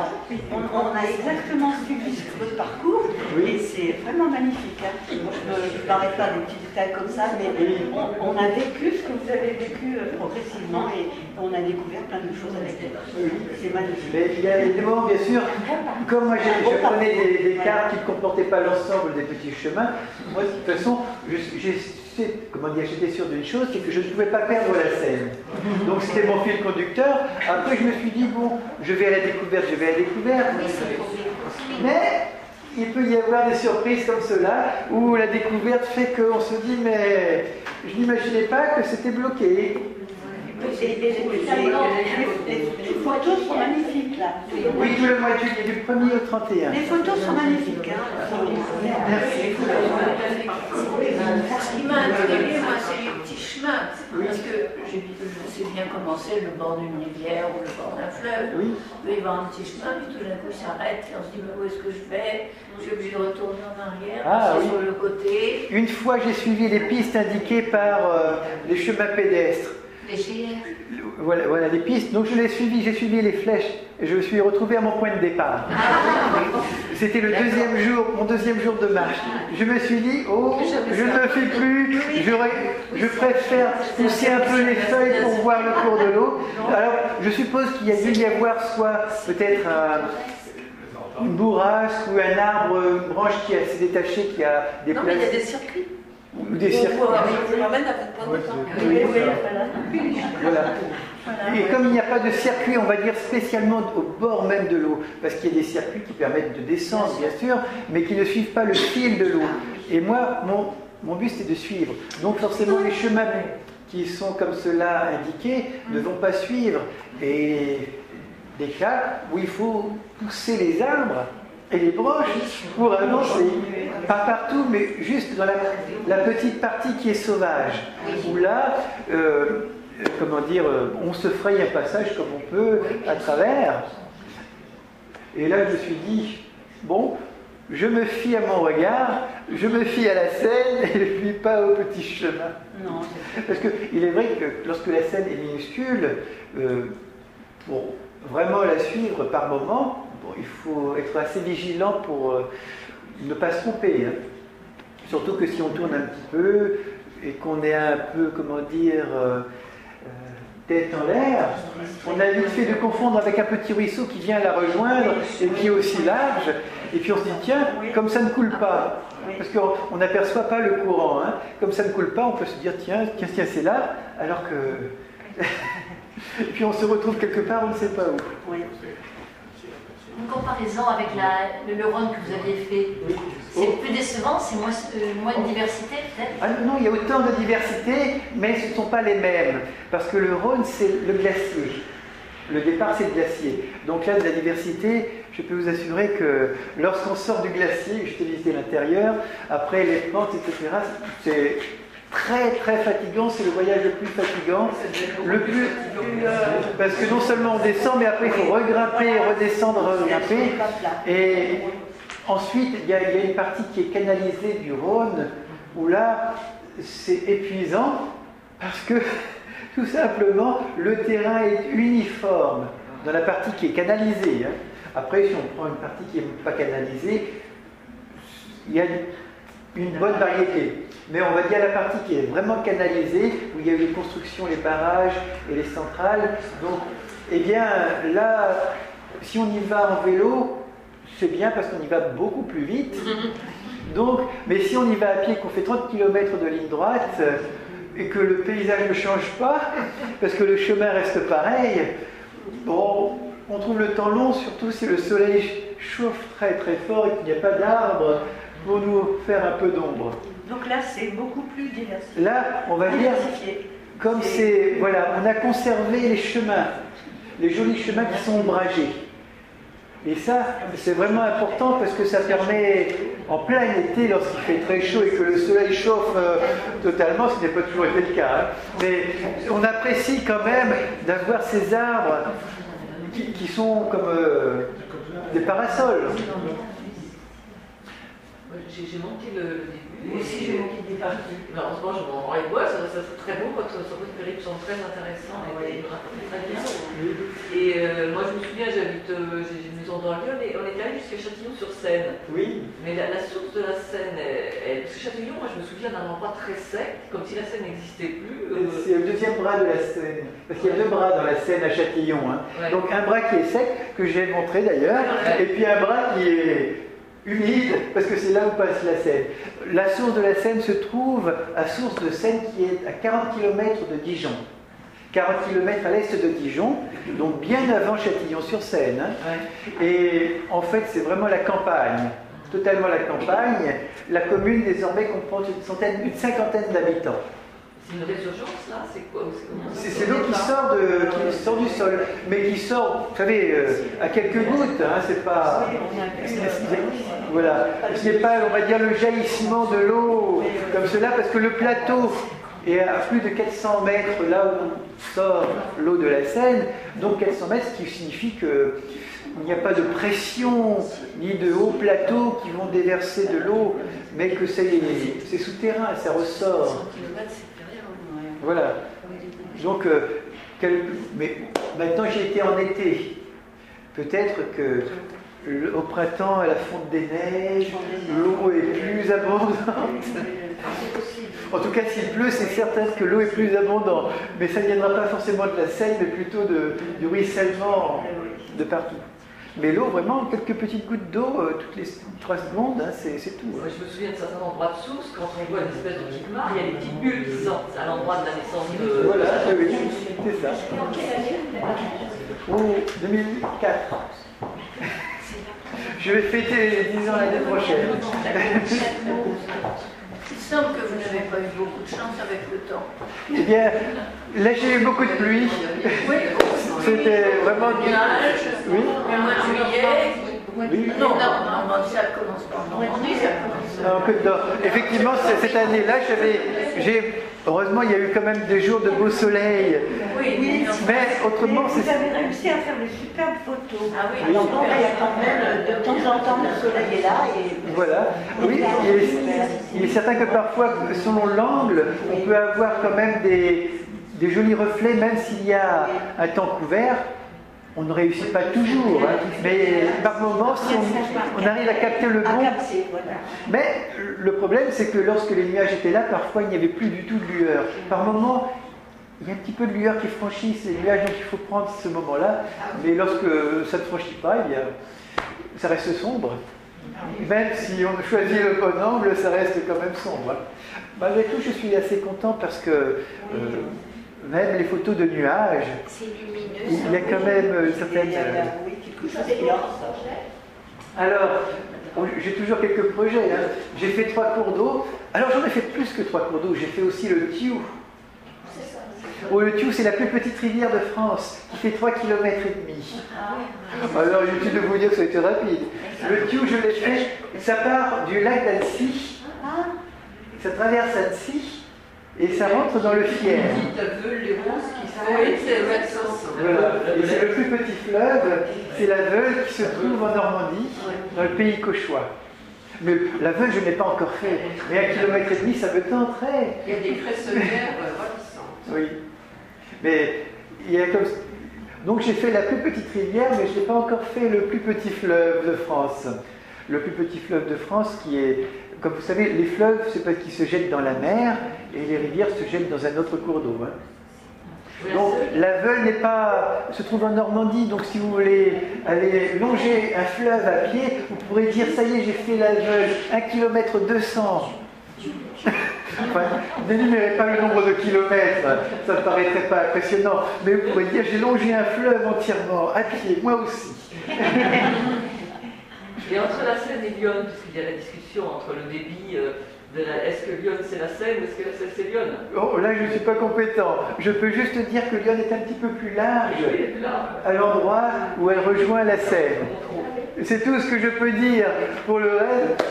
On a exactement suivi votre parcours. Oui. Et c'est vraiment magnifique. Hein. Moi, je ne parlerai pas des petits détails comme ça, mais on a vécu ce que vous avez vécu progressivement et on a découvert plein de choses avec vous. C'est magnifique. Mais il y a des moments, bien sûr, comme moi je prenais des cartes qui ne comportaient pas l'ensemble des petits chemins, moi de toute façon, j'étais sûr d'une chose, c'est que je ne pouvais pas perdre la Seine. Donc c'était mon fil conducteur. Après je me suis dit, bon, je vais à la découverte. Mais il peut y avoir des surprises comme cela, où la découverte fait qu'on se dit, mais je n'imaginais pas que c'était bloqué. Les photos sont magnifiques là. Oui, tout le mois de juillet, du 1er au 31. Les photos sont magnifiques. Hein. Merci. particulier, moi, c'est les petits chemins. Parce que je sais bien comment c'est, le bord d'une rivière ou le bord d'un fleuve. Oui. Il peut y avoir un petit chemin, puis tout d'un coup, il s'arrête et on se dit, mais où est-ce que je vais? Je suis obligé de retourner en arrière, passer sur le côté. Une fois, j'ai suivi les pistes indiquées par les chemins pédestres. Les GR. Voilà les pistes. Donc je l'ai suivi, j'ai suivi les flèches et je me suis retrouvé à mon point de départ. C'était le deuxième jour, mon deuxième jour de marche. Je me suis dit, oh, je ne le fais plus, je préfère pousser un peu les feuilles pour voir le cours de l'eau. Alors je suppose qu'il y a dû y avoir soit peut-être une bourrasque ou un arbre, une branche qui s'est détachée, qui a déplacé. Non, mais il y a des circuits. Ou des circuits. Je vous ramène à votre point de départ. Voilà. Et comme il n'y a pas de circuit, on va dire spécialement au bord même de l'eau, parce qu'il y a des circuits qui permettent de descendre, bien sûr, mais qui ne suivent pas le fil de l'eau. Et moi, mon but, c'est de suivre. Donc forcément, les chemins qui sont comme cela indiqués ne vont pas suivre. Et des cas où il faut pousser les arbres et les branches pour avancer. Pas partout, mais juste dans la petite partie qui est sauvage. Où là, comment dire, on se fraye un passage comme on peut à travers. Et là, je me suis dit, bon, je me fie à mon regard, je me fie à la Seine et puis pas au petit chemin. Non. Parce qu'il est vrai que lorsque la Seine est minuscule, pour vraiment la suivre par moment, bon, il faut être assez vigilant pour ne pas se tromper. Hein. Surtout que si on tourne un petit peu et qu'on est un peu, comment dire, tête en l'air, on a vite fait de confondre avec un petit ruisseau qui vient la rejoindre et qui est aussi large. Et puis on se dit, tiens, comme ça ne coule pas, parce qu'on n'aperçoit pas le courant, hein. Comme ça ne coule pas, on peut se dire, tiens, c'est là, alors que... Et puis on se retrouve quelque part, on ne sait pas où. Oui. Une comparaison avec le Rhône que vous aviez fait, c'est plus décevant, c'est moins de diversité peut-être? Ah non, il y a autant de diversité, mais ce ne sont pas les mêmes. Parce que le Rhône, c'est le glacier. Le départ, c'est le glacier. Donc là, de la diversité, je peux vous assurer que lorsqu'on sort du glacier, je t'ai visité l'intérieur, après les pentes, etc., c'est très très fatigant, c'est le voyage le plus fatigant, parce que non seulement on descend, mais après il faut regrimper, redescendre, regrimper. Et ensuite, il y a une partie qui est canalisée du Rhône, où là, c'est épuisant, parce que tout simplement, le terrain est uniforme dans la partie qui est canalisée. Hein. Après, si on prend une partie qui n'est pas canalisée, il y a une bonne variété. Mais on va dire la partie qui est vraiment canalisée, où il y a eu les constructions, les barrages et les centrales. Donc, eh bien, là, si on y va en vélo, c'est bien parce qu'on y va beaucoup plus vite. Donc, mais si on y va à pied, qu'on fait 30 km de ligne droite, et que le paysage ne change pas, parce que le chemin reste pareil, bon, on trouve le temps long, surtout si le soleil chauffe très très fort et qu'il n'y a pas d'arbres pour nous faire un peu d'ombre. Donc là, c'est beaucoup plus diversifié. Là, on va dire, comme c'est, voilà, on a conservé les chemins, les jolis chemins qui sont ombragés. Et ça, c'est vraiment important parce que ça permet, en plein été, lorsqu'il fait très chaud et que le soleil chauffe totalement, ce n'est pas toujours été le cas, hein, mais on apprécie quand même d'avoir ces arbres qui sont comme des parasols. J'ai manqué le début. Moi aussi, j'ai manqué des parties. Malheureusement, je m'en rends compte, ça c'est très beau, votre périple sont très intéressants et très bien. Et moi, je me souviens, j'ai une maison dans Lyon, on est allé jusqu'à Châtillon-sur-Seine. Oui. Mais la source de la Seine, parce que Châtillon, moi, je me souviens d'un endroit très sec, comme si la Seine n'existait plus. C'est le deuxième bras de la Seine. Parce qu'il y a deux bras dans la Seine à Châtillon. Hein. Ouais. Donc un bras qui est sec, que j'ai montré d'ailleurs, et puis un bras qui est humide, parce que c'est là où passe la Seine. La source de la Seine se trouve à Source de Seine qui est à 40 km de Dijon. 40 km à l'est de Dijon, donc bien avant Châtillon-sur-Seine. Hein. Ouais. Et en fait, c'est vraiment la campagne, totalement la campagne. La commune, désormais, comprend une cinquantaine d'habitants. C'est une résurgence, là? C'est quoi? C'est l'eau qui sort du sol, mais qui sort, vous savez, à quelques gouttes, hein, c'est pas... Voilà. Ce n'est pas, on va dire, le jaillissement de l'eau comme cela, parce que le plateau est à plus de 400 mètres là où sort l'eau de la Seine, donc 400 mètres, ce qui signifie qu'il n'y a pas de pression ni de hauts plateaux qui vont déverser de l'eau, mais que c'est souterrain, ça ressort. Voilà. Donc, mais maintenant j'ai été en été. Peut-être que au printemps, à la fonte des neiges, l'eau est plus abondante. En tout cas, s'il pleut, c'est certain que l'eau est plus abondante. Mais ça ne viendra pas forcément de la Seine, mais plutôt du ruissellement de partout. Mais l'eau, vraiment, quelques petites gouttes d'eau toutes les 3 secondes, hein, c'est tout. Moi, je me souviens de certains endroits de source, quand on voit une espèce de petite mare, il y a des petites bulles qui sortent à l'endroit de la naissance de... Voilà, oui, c'est ça. Oh, 2004. Je vais fêter les 10 ans l'année prochaine. Il semble que vous n'avez pas eu beaucoup de chance avec le temps. Eh bien, là j'ai eu beaucoup de pluie. C'était vraiment du nuage. Oui. Le mois de juillet. Oui. Non, normalement, ça commence pas. Normandie, ça commence. En Côte d'Or. Effectivement, cette année-là, heureusement, il y a eu quand même des jours de beau soleil. Oui, mais autrement, vous avez réussi à faire de superbes photos. Ah oui, alors bon, il y a quand même de temps en temps le soleil est là. Et... Voilà. Oui, il est certain que parfois, selon l'angle, on peut avoir quand même des jolis reflets, même s'il y a un temps couvert. On ne réussit pas toujours, hein, mais par moments, si on arrive à capter le bon. Mais le problème, c'est que lorsque les nuages étaient là, parfois il n'y avait plus du tout de lueur. Par moments, il y a un petit peu de lueur qui franchissent les nuages, donc il faut prendre ce moment-là. Mais lorsque ça ne franchit pas, eh bien, ça reste sombre. Même si on choisit le bon angle, ça reste quand même sombre. Malgré tout, je suis assez content parce que même les photos de nuages, il y a quand même une certaine... Alors, j'ai toujours quelques projets. Hein. J'ai fait 3 cours d'eau. Alors, j'en ai fait plus que 3 cours d'eau. J'ai fait aussi le Thiou. Oh, le Thiou, c'est la plus petite rivière de France, qui fait 3,5 km. Alors, inutile de vous dire que ça a été rapide. Le Thiou, je l'ai fait, ça part du lac d'Annecy, ça traverse Annecy, et ça rentre dans le Fier. Oui, c'est voilà. Et c'est le plus petit fleuve, c'est la Veule qui se trouve en Normandie, dans le pays cauchois. Mais la Veule, je n'ai pas encore fait. Mais 1,5 km, ça me tenterait. Il y a des cressonnières relissantes. Oui. Mais il y a comme... Donc j'ai fait la plus petite rivière, mais je n'ai pas encore fait le plus petit fleuve de France. Le plus petit fleuve de France qui est... Comme vous savez, les fleuves, c'est parce qu'ils se jettent dans la mer, et les rivières se jettent dans un autre cours d'eau. Hein. Donc la Veule se trouve en Normandie, donc si vous voulez aller longer un fleuve à pied, vous pourrez dire, ça y est, j'ai fait la Veule, 1,2 km. Enfin, n'énumérez pas le nombre de kilomètres, ça ne paraîtrait pas impressionnant, mais vous pourrez dire, j'ai longé un fleuve entièrement, à pied, moi aussi. Et entre la Seine et Lyon, puisqu'il y a la discussion entre le débit est-ce que Lyon c'est la Seine ou est-ce que la Seine c'est Lyon? Oh, là je ne suis pas compétent. Je peux juste dire que Lyon est un petit peu plus large à l'endroit où elle rejoint la Seine. C'est tout ce que je peux dire. Pour le reste,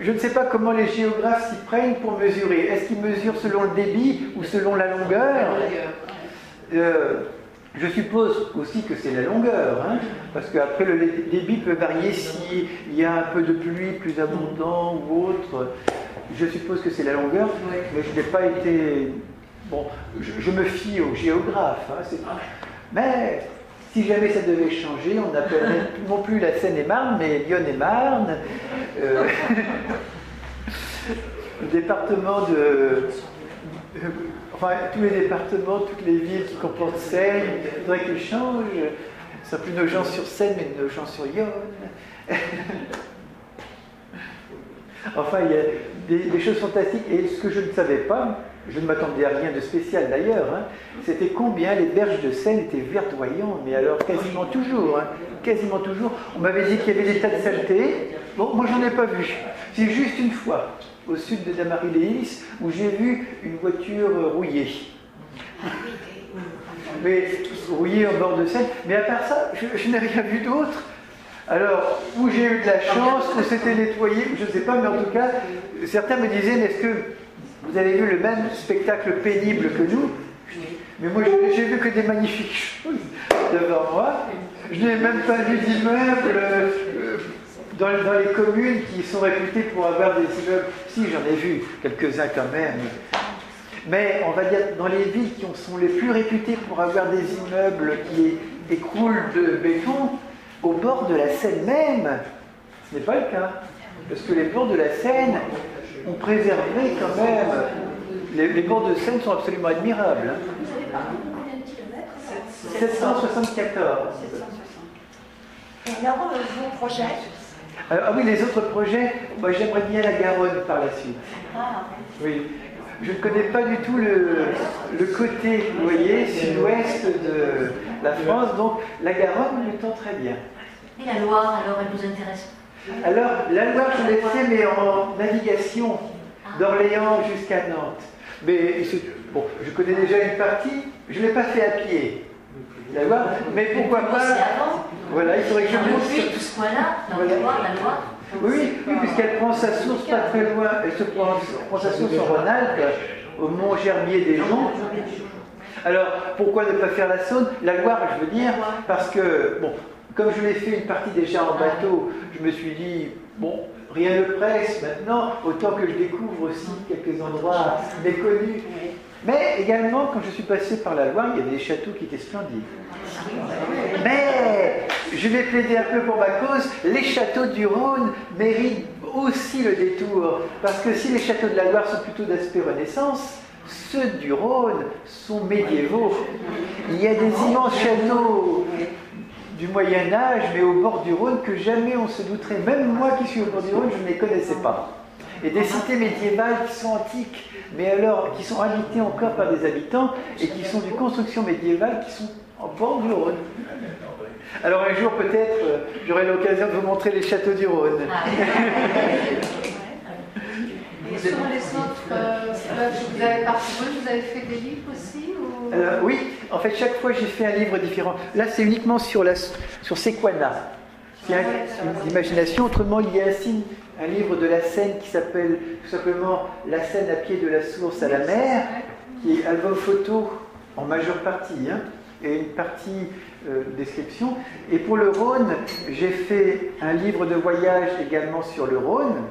je ne sais pas comment les géographes s'y prennent pour mesurer. Est-ce qu'ils mesurent selon le débit ou selon la longueur? Je suppose aussi que c'est la longueur, hein, parce qu'après le débit peut varier s'il y a un peu de pluie plus abondant ou autre. Je suppose que c'est la longueur, mais je n'ai pas été... Bon, je me fie aux géographes, hein, mais si jamais ça devait changer, on n'appellerait non plus la Seine-et-Marne, mais Lyon-et-Marne. Le département de... Enfin, tous les départements, toutes les villes qui comportent Seine, il faudrait qu'ils changent. Ce ne sera plus Nogent-sur-Seine, mais Nogent-sur-Yonne. Enfin, il y a des choses fantastiques. Et ce que je ne savais pas, je ne m'attendais à rien de spécial d'ailleurs, hein, c'était combien les berges de Seine étaient verdoyantes, mais alors quasiment toujours. Hein, quasiment toujours. On m'avait dit qu'il y avait des tas de saletés. Bon, moi, j'en ai pas vu. C'est juste une fois, au sud de Damary-les-Lys, où j'ai vu une voiture rouillée. Mais rouillée en bord de Seine. Mais à part ça, je n'ai rien vu d'autre. Alors, où j'ai eu de la chance, où c'était nettoyé, je ne sais pas, mais en tout cas, certains me disaient, mais est-ce que vous avez vu le même spectacle pénible que nous? Mais moi, j'ai vu que des magnifiques choses devant moi. Je n'ai même pas vu d'immeubles dans les communes qui sont réputées pour avoir des immeubles. Si, j'en ai vu quelques-uns quand même. Mais on va dire, dans les villes qui sont les plus réputées pour avoir des immeubles qui écroulent de béton, au bord de la Seine même, ce n'est pas le cas. Parce que les bords de la Seine ont préservé quand même. Les bords de Seine sont absolument admirables. Hein. Vous avez parlé de combien de kilomètres? 774. Et alors, vos projets? Ah oui, les autres projets, moi j'aimerais bien la Garonne par la suite. Ah, Oui. Je ne connais pas du tout le côté, vous voyez, sud-ouest de la France, donc la Garonne me tend très bien. Et la Loire, alors, elle vous intéresse? Alors, la Loire, je l'ai fait, mais en navigation, d'Orléans jusqu'à Nantes. Mais bon, je connais déjà une partie, je ne l'ai pas fait à pied, la Loire, mais pourquoi C'est pas. avant. Voilà, il faudrait que je Dans le monte. Puy, tout ce coin-là, dans Voilà. la Loire. Oui, puisqu'elle prend sa source pas très loin, elle prend sa source en Rhône-Alpes, au Mont Germier des Joncs. Alors, pourquoi ne pas faire la Saône? La Loire, je veux dire, parce que, bon, comme je l'ai fait une partie déjà en bateau, je me suis dit, bon, rien ne presse maintenant, autant que je découvre aussi quelques endroits méconnus. Mais également, quand je suis passé par la Loire, il y avait des châteaux qui étaient splendides. Mais, je vais plaider un peu pour ma cause, les châteaux du Rhône méritent aussi le détour. Parce que si les châteaux de la Loire sont plutôt d'aspect Renaissance, ceux du Rhône sont médiévaux. Il y a des immenses châteaux du Moyen-Âge, mais au bord du Rhône, que jamais on se douterait. Même moi qui suis au bord du Rhône, je ne les connaissais pas. Et des cités médiévales qui sont antiques, mais alors qui sont habitées encore par des habitants et qui sont d'une construction médiévale qui sont en bord du Rhône. Alors un jour peut-être j'aurai l'occasion de vous montrer les châteaux du Rhône. Et sur les autres fleuves que vous avez parcourus, vous avez fait des livres aussi ou... Oui, en fait chaque fois j'ai fait un livre différent. Là c'est uniquement sur Sequana. C'est une imagination. Autrement il y a aussi un livre de la Seine qui s'appelle tout simplement La Seine à pied de la source à la mer, qui est album photo en majeure partie, hein, et une partie description. Et pour le Rhône, j'ai fait un livre de voyage également sur le Rhône,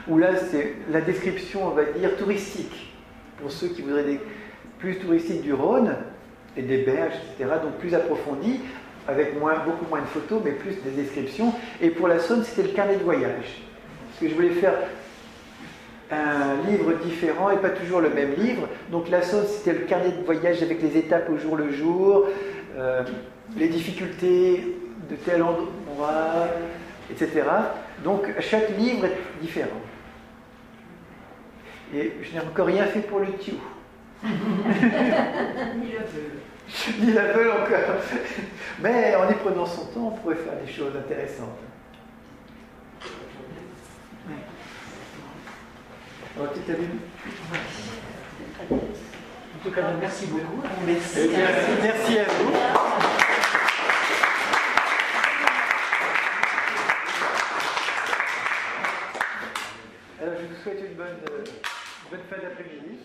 où là c'est la description, on va dire, touristique, pour ceux qui voudraient des plus touristiques du Rhône, et des berges, etc., donc plus approfondie, avec beaucoup moins de photos, mais plus des descriptions. Et pour la Saône, c'était le carnet de voyage. Parce que je voulais faire un livre différent et pas toujours le même livre. Donc la Saône, c'était le carnet de voyage avec les étapes au jour le jour, les difficultés de tel endroit, etc. Donc chaque livre est différent. Et je n'ai encore rien fait pour le Tio. Ni la veulent encore. Mais en y prenant son temps, on pourrait faire des choses intéressantes. Alors, tu t'as vu ? En tout cas, merci beaucoup. Merci. Merci à vous. Alors, je vous souhaite une bonne fin d'après-midi.